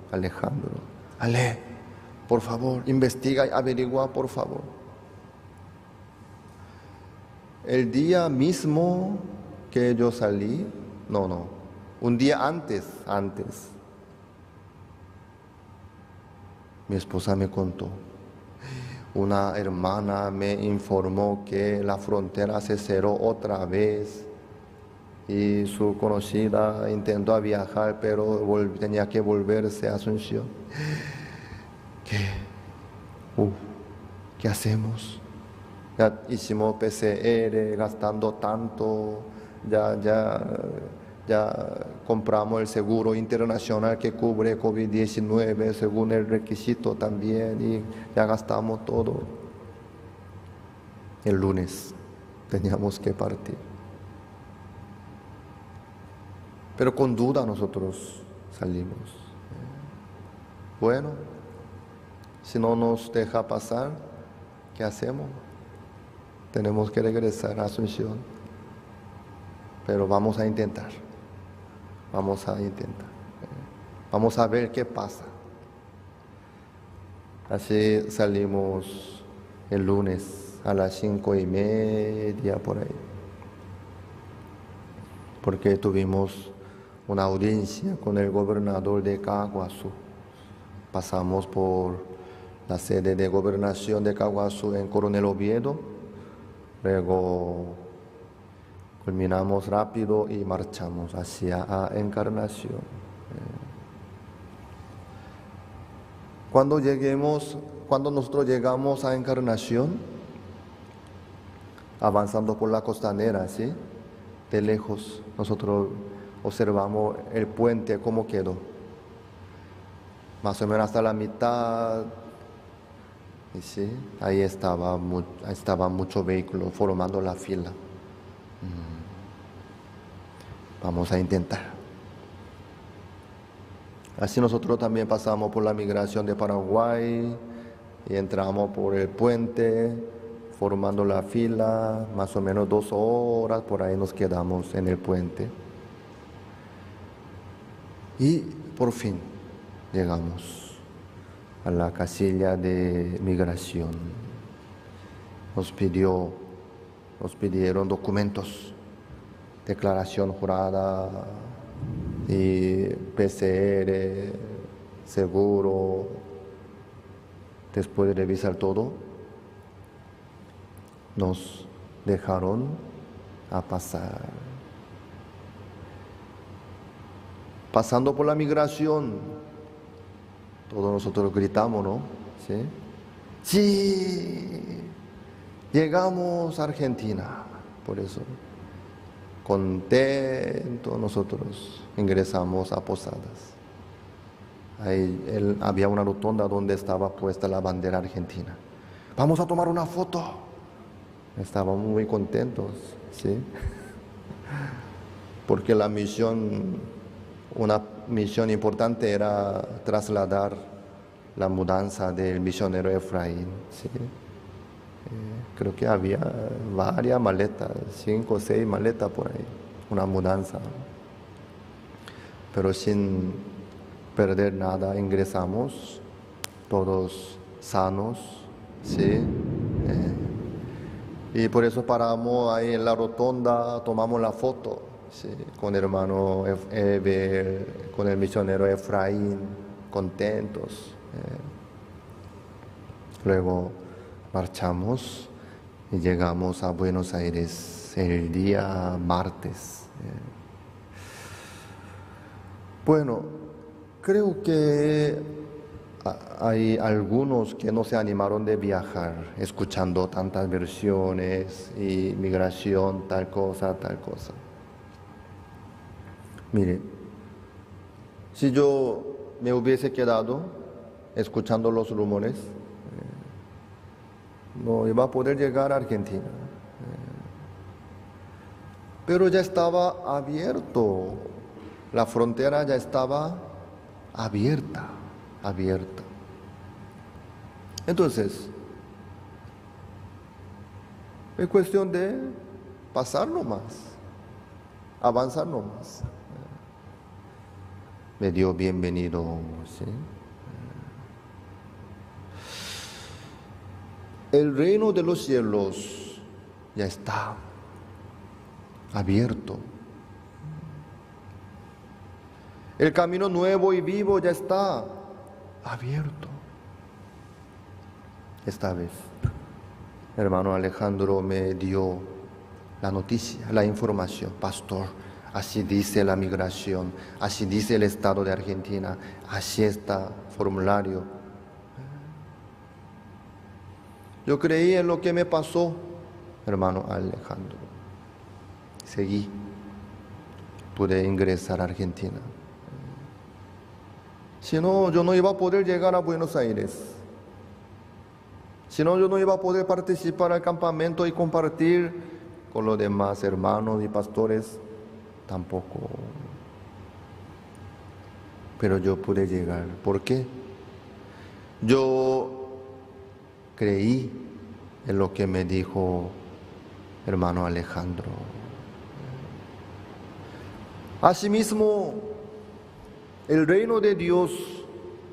Alejandro. Ale, por favor, investiga y averigua, por favor. El día mismo que yo salí, un día antes, mi esposa me contó. Una hermana me informó que la frontera se cerró otra vez y su conocida intentó viajar, pero tenía que volverse a Asunción. ¿Qué hacemos? Ya hicimos PCR gastando tanto, ya compramos el seguro internacional que cubre COVID-19 según el requisito también y ya gastamos todo. El lunes teníamos que partir. Pero con duda nosotros salimos. Bueno, si no nos deja pasar, ¿qué hacemos? Tenemos que regresar a Asunción, pero vamos a intentar, vamos a intentar, vamos a ver qué pasa. Así salimos el lunes a las 5:30 por ahí, porque tuvimos una audiencia con el gobernador de Caguazú. Pasamos por la sede de gobernación de Caguazú en Coronel Oviedo, luego culminamos rápido y marchamos hacia Encarnación. Cuando nosotros llegamos a Encarnación, avanzando por la costanera, ¿sí? De lejos, nosotros observamos el puente, cómo quedó. Más o menos hasta la mitad, y sí, ahí estaba mucho vehículo formando la fila. Vamos a intentar. Así nosotros también pasamos por la migración de Paraguay y entramos por el puente, formando la fila, más o menos 2 horas, por ahí nos quedamos en el puente. Y por fin llegamos a la casilla de migración. Nos pidieron documentos, declaración jurada y PCR, seguro. Después de revisar todo, nos dejaron a pasar. Pasando por la migración, todos nosotros gritamos, ¿no? ¿Sí? ¡Sí! Llegamos a Argentina. Por eso, contentos, nosotros ingresamos a Posadas. Ahí había una rotonda donde estaba puesta la bandera argentina. Vamos a tomar una foto. Estábamos muy contentos, ¿sí? Porque una misión importante era trasladar la mudanza del misionero Efraín, ¿sí? Creo que había varias maletas, 5 o 6 maletas por ahí, una mudanza. Pero sin perder nada, ingresamos, todos sanos, ¿sí? Y por eso paramos ahí en la rotonda, tomamos la foto, ¿sí? Con el hermano Eber, con el misionero Efraín, contentos. Luego marchamos y llegamos a Buenos Aires el día martes. Bueno, creo que hay algunos que no se animaron de viajar, escuchando tantas versiones y migración, tal cosa, tal cosa. Mire, si yo me hubiese quedado escuchando los rumores, no iba a poder llegar a Argentina. Pero ya estaba abierto, la frontera ya estaba abierta. Entonces, es cuestión de pasar nomás, avanzar nomás. Me dio bienvenido, ¿sí? El reino de los cielos ya está abierto. El camino nuevo y vivo ya está abierto. Esta vez, hermano Alejandro me dio la noticia, la información. Pastor, así dice la migración, así dice el Estado de Argentina, así está formulario. Yo creí en lo que me pasó, hermano Alejandro. Seguí, pude ingresar a Argentina. Si no, yo no iba a poder llegar a Buenos Aires. Si no, yo no iba a poder participar al campamento y compartir con los demás hermanos y pastores. Tampoco. Pero yo pude llegar. ¿Por qué? Yo creí en lo que me dijo hermano Alejandro. Asimismo, el reino de Dios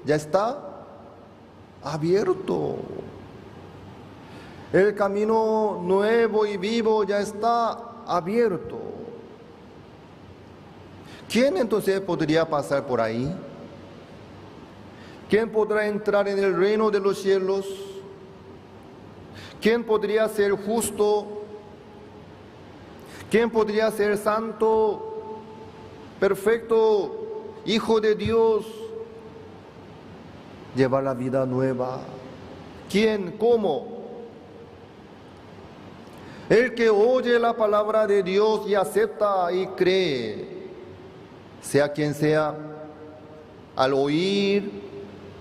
ya está abierto. El camino nuevo y vivo ya está abierto. ¿Quién entonces podría pasar por ahí? ¿Quién podrá entrar en el reino de los cielos? ¿Quién podría ser justo? ¿Quién podría ser santo, perfecto, hijo de Dios? Llevar la vida nueva. ¿Quién? ¿Cómo? El que oye la palabra de Dios y acepta y cree, sea quien sea, al oír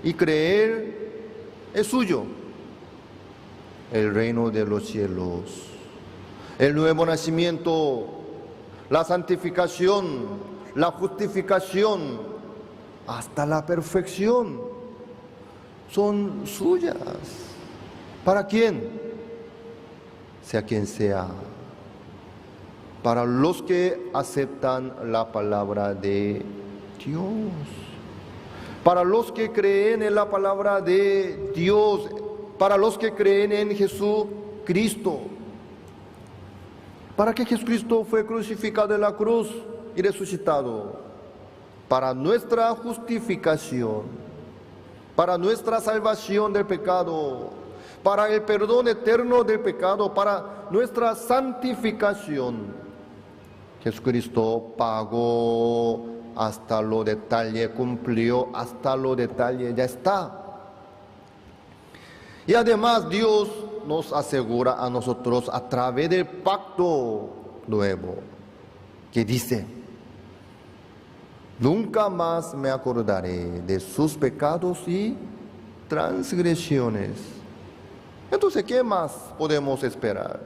y creer, es suyo el reino de los cielos, el nuevo nacimiento, la santificación, la justificación, hasta la perfección, son suyas. ¿Para quién? Sea quien sea, para los que aceptan la palabra de Dios, para los que creen en la palabra de Dios, para los que creen en Jesucristo. ¿Para qué Jesucristo fue crucificado en la cruz y resucitado? Para nuestra justificación, para nuestra salvación del pecado, para el perdón eterno del pecado, para nuestra santificación. Jesucristo pagó hasta lo detalle, cumplió hasta lo detalle, ya está. Y además Dios nos asegura a nosotros a través del pacto nuevo, que dice: nunca más me acordaré de sus pecados y transgresiones. Entonces, ¿qué más podemos esperar?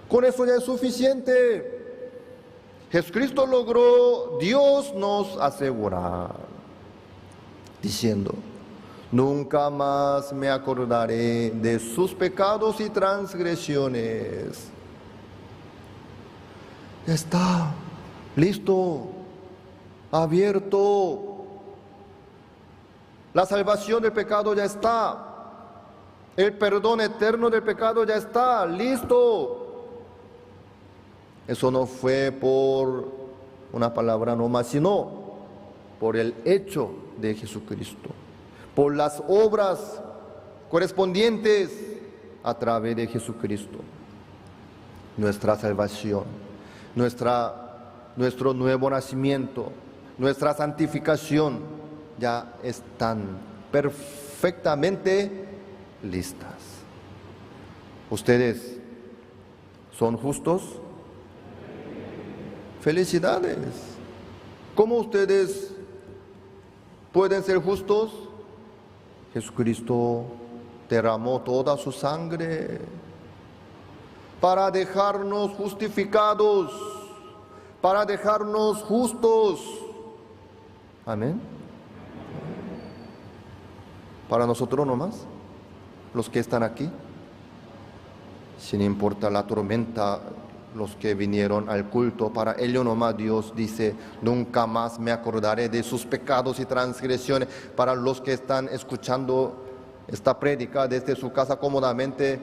Con eso ya es suficiente. Jesucristo logró, Dios nos asegurar, diciendo: nunca más me acordaré de sus pecados y transgresiones. Ya está, listo, abierto. La salvación del pecado ya está. El perdón eterno del pecado ya está, listo. Eso no fue por una palabra nomás, sino por el hecho de Jesucristo, por las obras correspondientes a través de Jesucristo. Nuestra salvación, nuestro nuevo nacimiento, nuestra santificación ya están perfectamente listas. ¿Ustedes son justos? ¡Felicidades! ¿Cómo ustedes pueden ser justos? Jesucristo derramó toda su sangre para dejarnos justificados, para dejarnos justos. Amén. Para nosotros nomás, los que están aquí, sin importar la tormenta, los que vinieron al culto, para ellos nomás Dios dice: nunca más me acordaré de sus pecados y transgresiones. Para los que están escuchando esta prédica desde su casa cómodamente,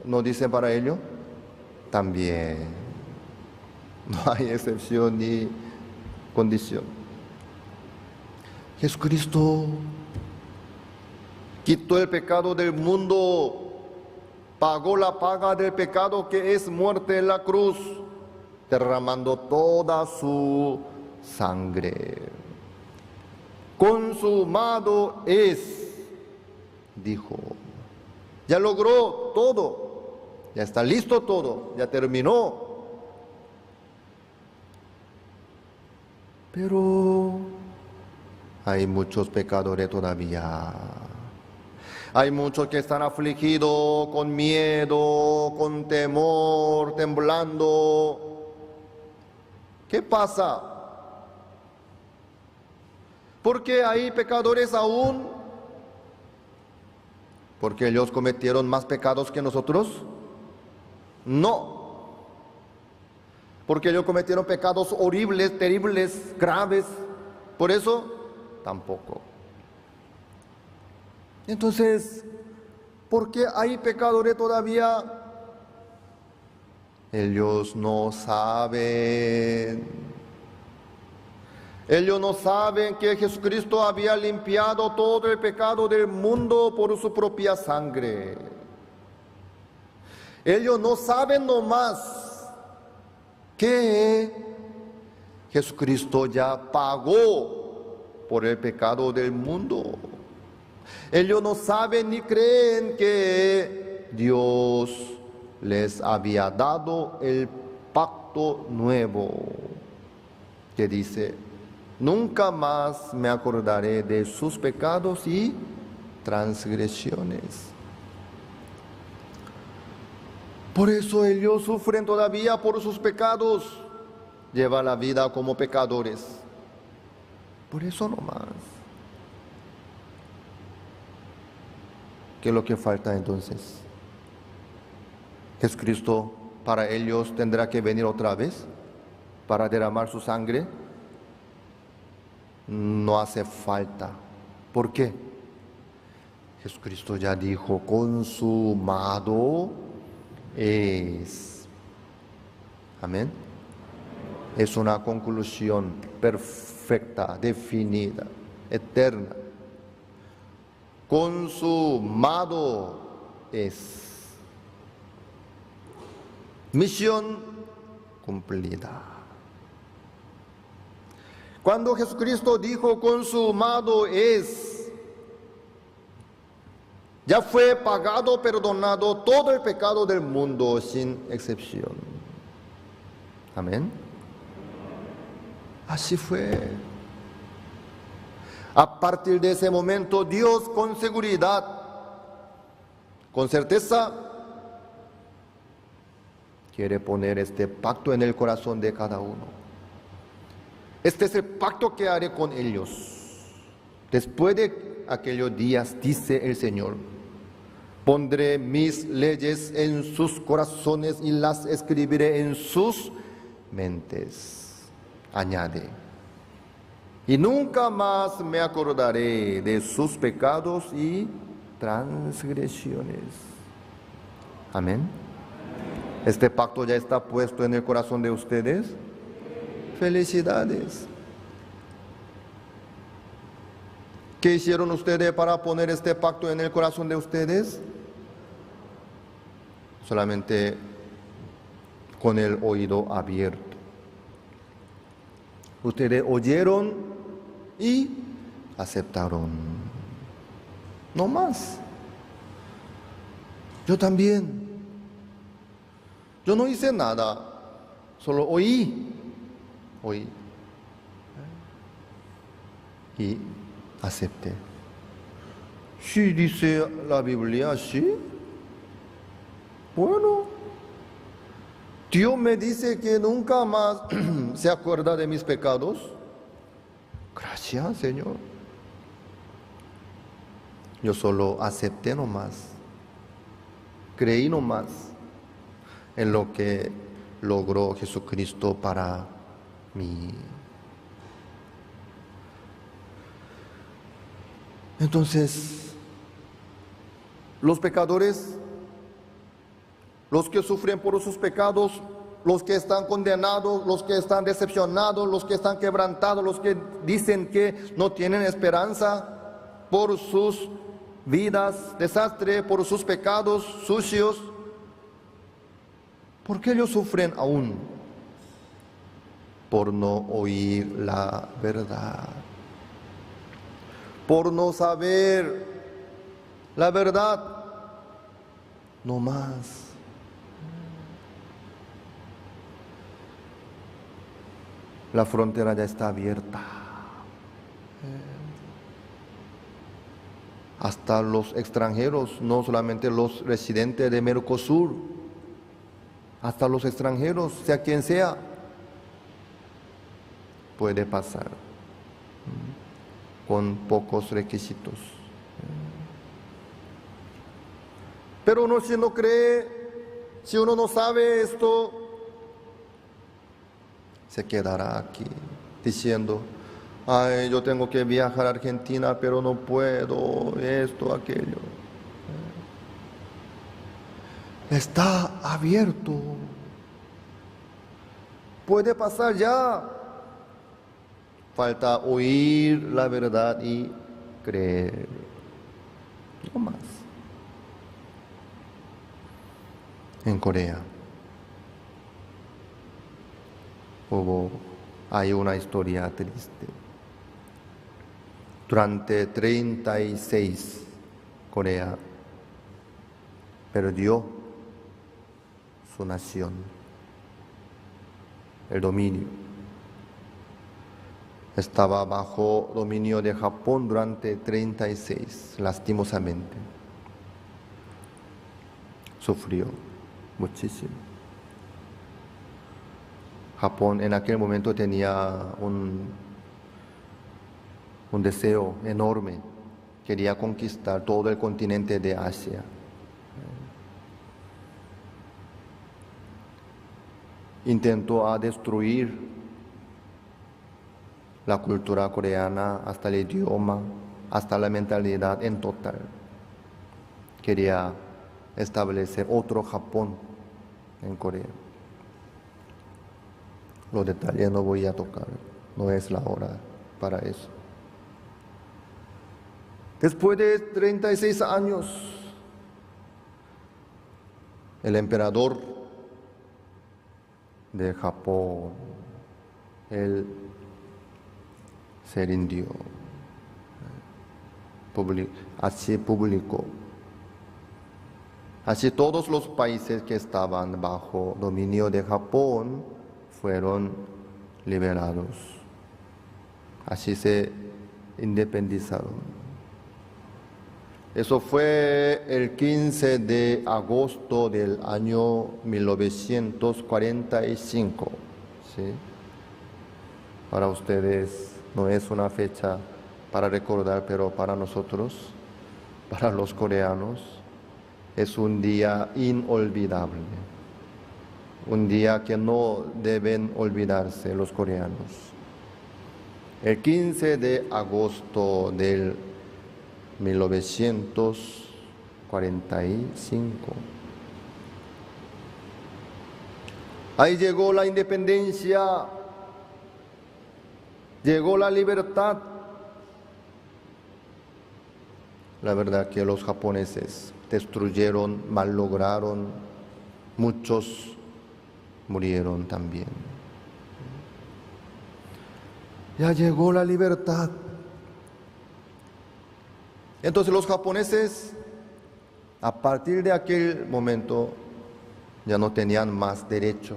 ¿no dice para ellos? También. No hay excepción ni condición. Jesucristo quitó el pecado del mundo, pagó la paga del pecado, que es muerte en la cruz, derramando toda su sangre. Consumado es, dijo. Ya logró todo, ya está listo todo, ya terminó. Pero hay muchos pecadores todavía. Hay muchos que están afligidos, con miedo, con temor, temblando. ¿Qué pasa? Porque hay pecadores aún, porque ellos cometieron más pecados que nosotros. No, porque ellos cometieron pecados horribles, terribles, graves. Por eso, tampoco. Entonces, ¿por qué hay pecadores todavía? Ellos no saben. Ellos no saben que Jesucristo había limpiado todo el pecado del mundo por su propia sangre. Ellos no saben nomás que Jesucristo ya pagó por el pecado del mundo. Ellos no saben ni creen que Dios les había dado el pacto nuevo que dice: nunca más me acordaré de sus pecados y transgresiones. Por eso ellos sufren todavía por sus pecados, llevan la vida como pecadores. Por eso nomás. ¿Qué es lo que falta entonces? ¿Jesucristo para ellos tendrá que venir otra vez para derramar su sangre? No hace falta. ¿Por qué? Jesucristo ya dijo: consumado es. Amén. Es una conclusión perfecta, definida, eterna. Consumado es. Misión cumplida. Cuando Jesucristo dijo consumado es, ya fue pagado, perdonado todo el pecado del mundo sin excepción. Amén. Así fue. A partir de ese momento, Dios con seguridad, con certeza, quiere poner este pacto en el corazón de cada uno. Este es el pacto que haré con ellos. Después de aquellos días, dice el Señor, pondré mis leyes en sus corazones y las escribiré en sus mentes. Añade: y nunca más me acordaré de sus pecados y transgresiones. Amén. ¿Este pacto ya está puesto en el corazón de ustedes? Felicidades. ¿Qué hicieron ustedes para poner este pacto en el corazón de ustedes? Solamente con el oído abierto. Ustedes oyeron y aceptaron. No más. Yo también. Yo no hice nada, solo oí. Y acepté. Si dice la Biblia así, bueno, Dios me dice que nunca más se acuerda de mis pecados. Gracias, Señor. Yo solo acepté nomás, creí nomás en lo que logró Jesucristo para mí. Entonces, los pecadores, los que sufren por sus pecados, los que están condenados, los que están decepcionados, los que están quebrantados, los que dicen que no tienen esperanza por sus vidas, desastre, por sus pecados sucios, ¿por qué ellos sufren aún? Por no oír la verdad, por no saber la verdad, no más. La frontera ya está abierta. Hasta los extranjeros, no solamente los residentes de Mercosur, hasta los extranjeros, sea quien sea, puede pasar. con pocos requisitos. Pero uno si no cree, si uno no sabe esto, se quedará aquí diciendo, ay, yo tengo que viajar a Argentina, pero no puedo, esto, aquello. Está abierto. Puede pasar ya. Falta oír la verdad y creer. No más. En Corea hay una historia triste. Durante 36, Corea perdió su nación, el dominio. Estaba bajo dominio de Japón durante 36, lastimosamente. Sufrió muchísimo. Japón en aquel momento tenía un deseo enorme. Quería conquistar todo el continente de Asia. Intentó destruir la cultura coreana, hasta el idioma, hasta la mentalidad en total. Quería establecer otro Japón en Corea. Los detalles no voy a tocar, no es la hora para eso. Después de 36 años, el emperador de Japón, él se rindió. Así publicó. Así todos los países que estaban bajo dominio de Japón fueron liberados. Así se independizaron. Eso fue el 15 de agosto del año 1945. ¿Sí? Para ustedes no es una fecha para recordar, pero para nosotros, para los coreanos, es un día inolvidable. Un día que no deben olvidarse los coreanos. El 15 de agosto del 1945. Ahí llegó la independencia, llegó la libertad. La verdad que los japoneses destruyeron, mallograron, muchos murieron también. Ya llegó la libertad. Entonces los japoneses, a partir de aquel momento, ya no tenían más derecho,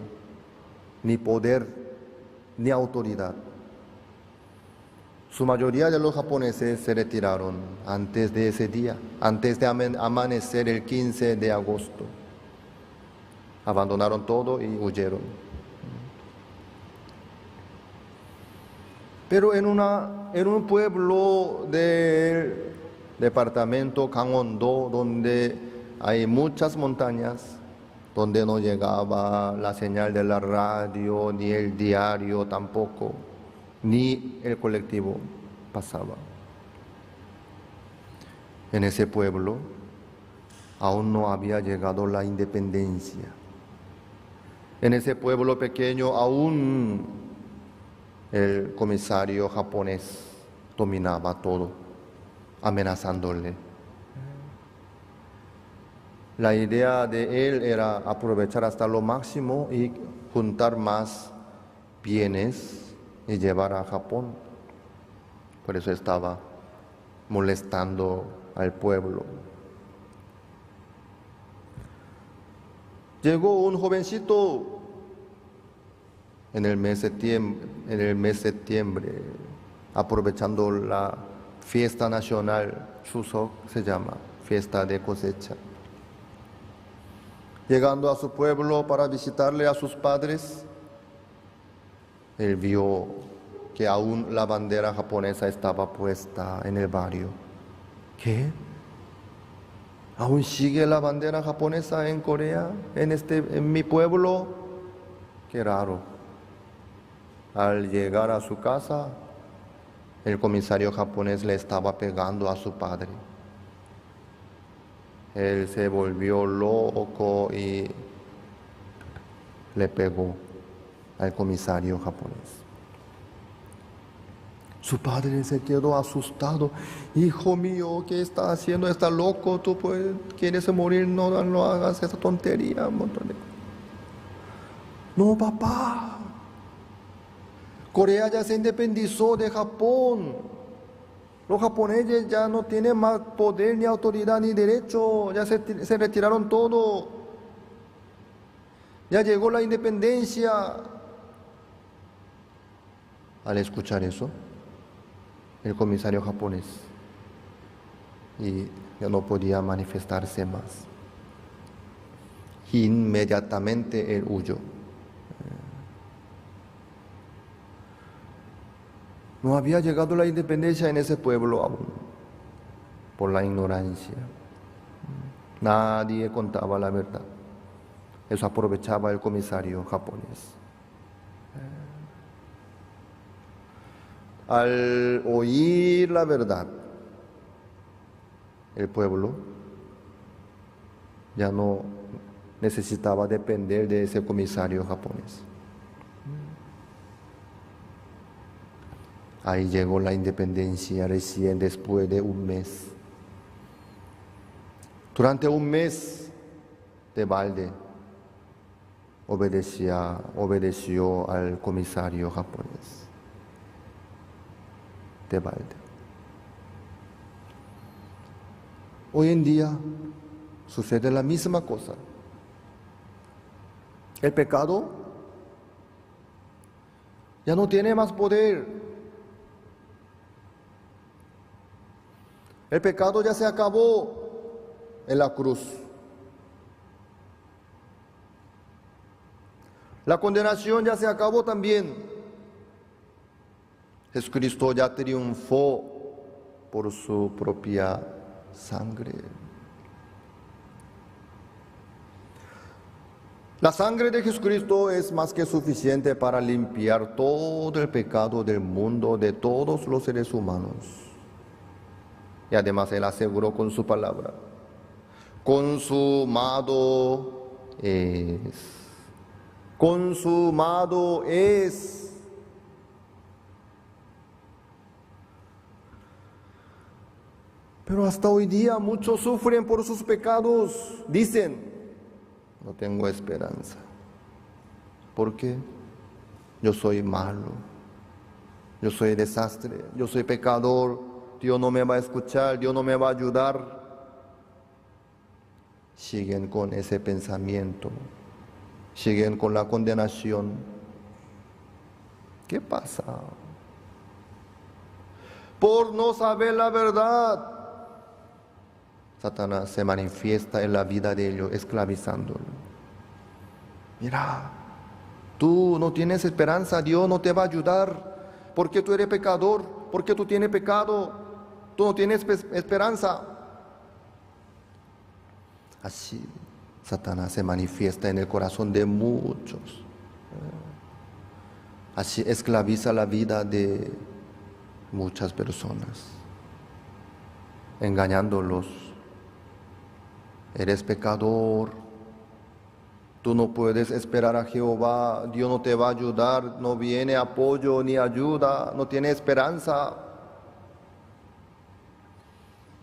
ni poder, ni autoridad. Su mayoría de los japoneses se retiraron antes de ese día, antes de amanecer el 15 de agosto. Abandonaron todo y huyeron. Pero en un pueblo del departamento Gangwon-do, donde hay muchas montañas, donde no llegaba la señal de la radio, ni el diario tampoco, ni el colectivo pasaba. En ese pueblo aún no había llegado la independencia. En ese pueblo pequeño aún el comisario japonés dominaba todo, amenazándole. La idea de él era aprovechar hasta lo máximo y juntar más bienes y llevar a Japón. Por eso estaba molestando al pueblo. Llegó un jovencito en el mes de septiembre, aprovechando la fiesta nacional, Chuseok se llama, fiesta de cosecha. Llegando a su pueblo para visitarle a sus padres, él vio que aún la bandera japonesa estaba puesta en el barrio. ¿Qué? ¿Aún sigue la bandera japonesa en Corea, en mi pueblo? Qué raro. Al llegar a su casa, el comisario japonés le estaba pegando a su padre. Él se volvió loco y le pegó al comisario japonés. Su padre se quedó asustado. Hijo mío, ¿qué está haciendo? ¿Está loco? ¿Tú quieres morir? No, no hagas esa tontería. Un montón de... No, papá. Corea ya se independizó de Japón. Los japoneses ya no tienen más poder, ni autoridad, ni derecho. Ya se retiraron todo. Ya llegó la independencia. Al escuchar eso, el comisario japonés y ya no podía manifestarse más. Inmediatamente él huyó. No había llegado la independencia en ese pueblo aún, por la ignorancia. Nadie contaba la verdad. Eso aprovechaba el comisario japonés. Al oír la verdad, el pueblo ya no necesitaba depender de ese comisario japonés. Ahí llegó la independencia recién después de un mes. Durante un mes de balde obedeció al comisario japonés. De balde. Hoy en día sucede la misma cosa. El pecado ya no tiene más poder. El pecado ya se acabó en la cruz. La condenación ya se acabó también. Jesucristo ya triunfó por su propia sangre. La sangre de Jesucristo es más que suficiente para limpiar todo el pecado del mundo, de todos los seres humanos. Y además Él aseguró con su palabra: consumado es. Consumado es. Pero hasta hoy día muchos sufren por sus pecados. Dicen: no tengo esperanza. ¿Por qué? Yo soy malo. Yo soy desastre. Yo soy pecador. Dios no me va a escuchar. Dios no me va a ayudar. Siguen con ese pensamiento. Siguen con la condenación. ¿Qué pasa? Por no saber la verdad, Satanás se manifiesta en la vida de ellos, esclavizándolo. Mira, tú no tienes esperanza, Dios no te va a ayudar, porque tú eres pecador, porque tú tienes pecado, tú no tienes esperanza. Así Satanás se manifiesta en el corazón de muchos. Así esclaviza la vida de muchas personas, engañándolos. Eres pecador, tú no puedes esperar a Jehová, Dios no te va a ayudar, no viene apoyo ni ayuda, no tiene esperanza.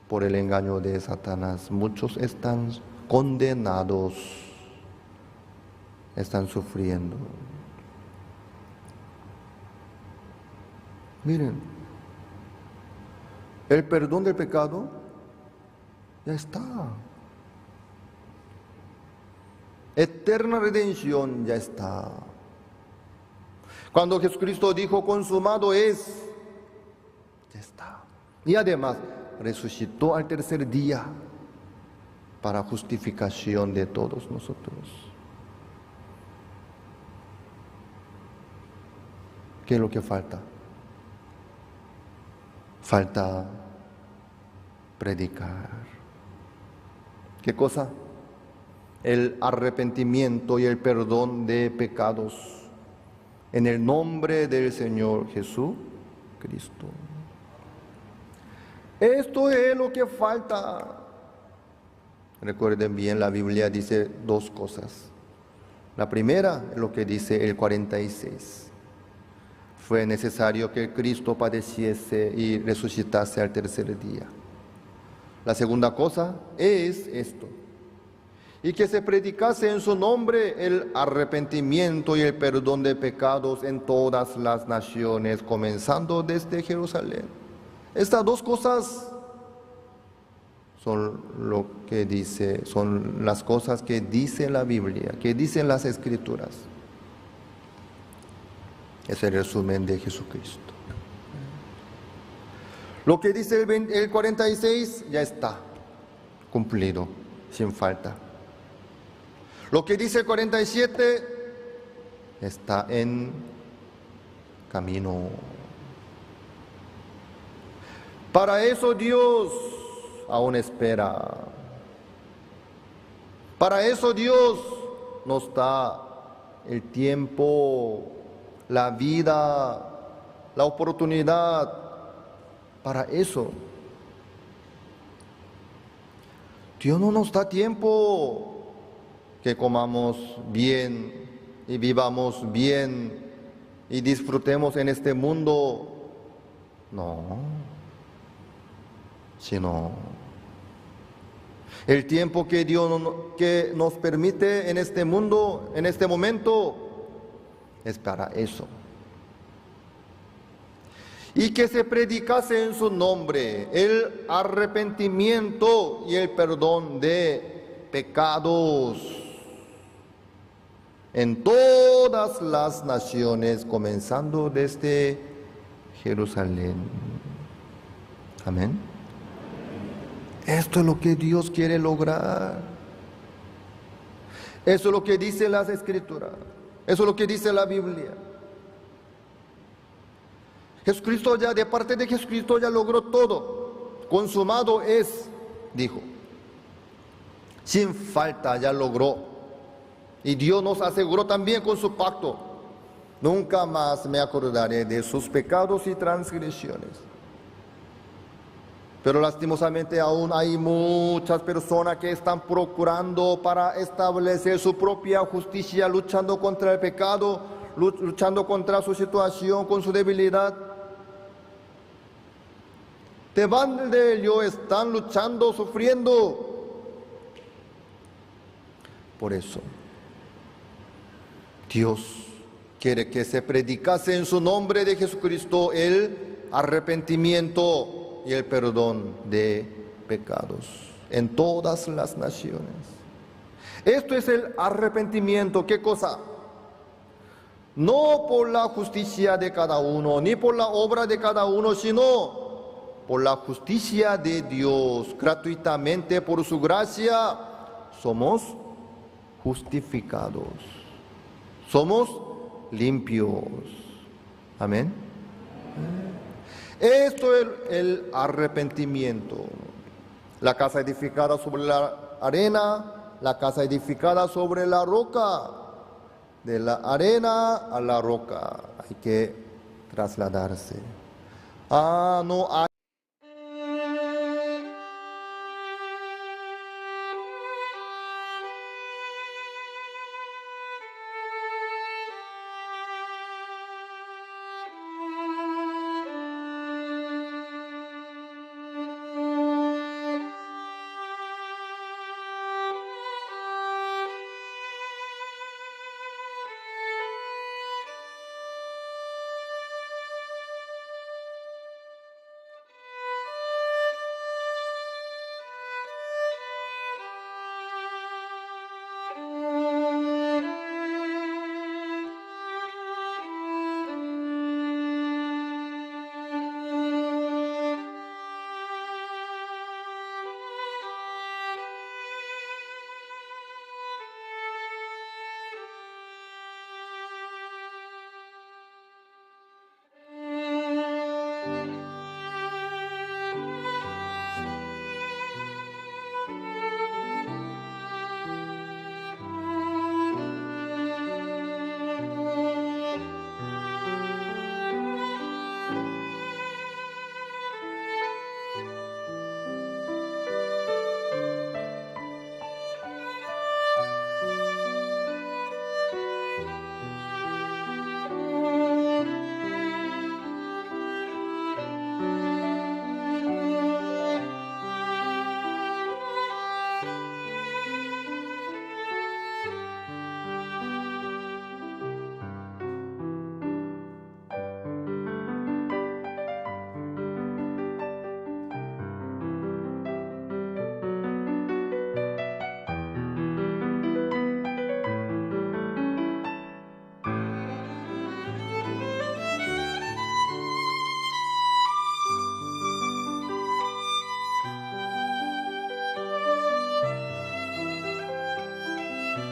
Por el engaño de Satanás, muchos están condenados, están sufriendo. Miren, el perdón del pecado ya está. Eterna redención ya está. Cuando Jesucristo dijo consumado es, ya está. Y además resucitó al tercer día para justificación de todos nosotros. ¿Qué es lo que falta? Falta predicar. ¿Qué cosa? El arrepentimiento y el perdón de pecados en el nombre del Señor Jesucristo. Esto es lo que falta. Recuerden bien, la Biblia dice dos cosas. La primera es lo que dice el 46. Fue necesario que Cristo padeciese y resucitase al tercer día. La segunda cosa es esto. Y que se predicase en su nombre el arrepentimiento y el perdón de pecados en todas las naciones, comenzando desde Jerusalén. Estas dos cosas son lo que dice, son las cosas que dice la Biblia, que dicen las Escrituras. Es el resumen de Jesucristo. Lo que dice el 46 ya está cumplido, sin falta. Lo que dice el 47 está en camino. Para eso Dios aún espera. Para eso Dios nos da el tiempo, la vida, la oportunidad. Para eso. Dios no nos da tiempo que comamos bien y vivamos bien y disfrutemos en este mundo. No. Sino el tiempo que Dios que nos permite en este mundo, en este momento, es para eso. Y que se predicase en su nombre el arrepentimiento y el perdón de pecados en todas las naciones, comenzando desde Jerusalén. Amén. Esto es lo que Dios quiere lograr. Eso es lo que dice las Escrituras. Eso es lo que dice la Biblia. Jesucristo ya, de parte de Jesucristo ya logró todo. Consumado es, dijo. Sin falta ya logró. Y Dios nos aseguró también con su pacto. Nunca más me acordaré de sus pecados y transgresiones. Pero lastimosamente aún hay muchas personas que están procurando para establecer su propia justicia, luchando contra el pecado, luchando contra su situación, con su debilidad. De van de ellos están luchando, sufriendo. Por eso, Dios quiere que se predicase en su nombre de Jesucristo el arrepentimiento y el perdón de pecados en todas las naciones. Esto es el arrepentimiento. ¿Qué cosa? No por la justicia de cada uno, ni por la obra de cada uno, sino por la justicia de Dios. Gratuitamente, por su gracia, somos justificados. Somos limpios. Amén. Esto es el arrepentimiento. La casa edificada sobre la arena, la casa edificada sobre la roca. De la arena a la roca hay que trasladarse. No hay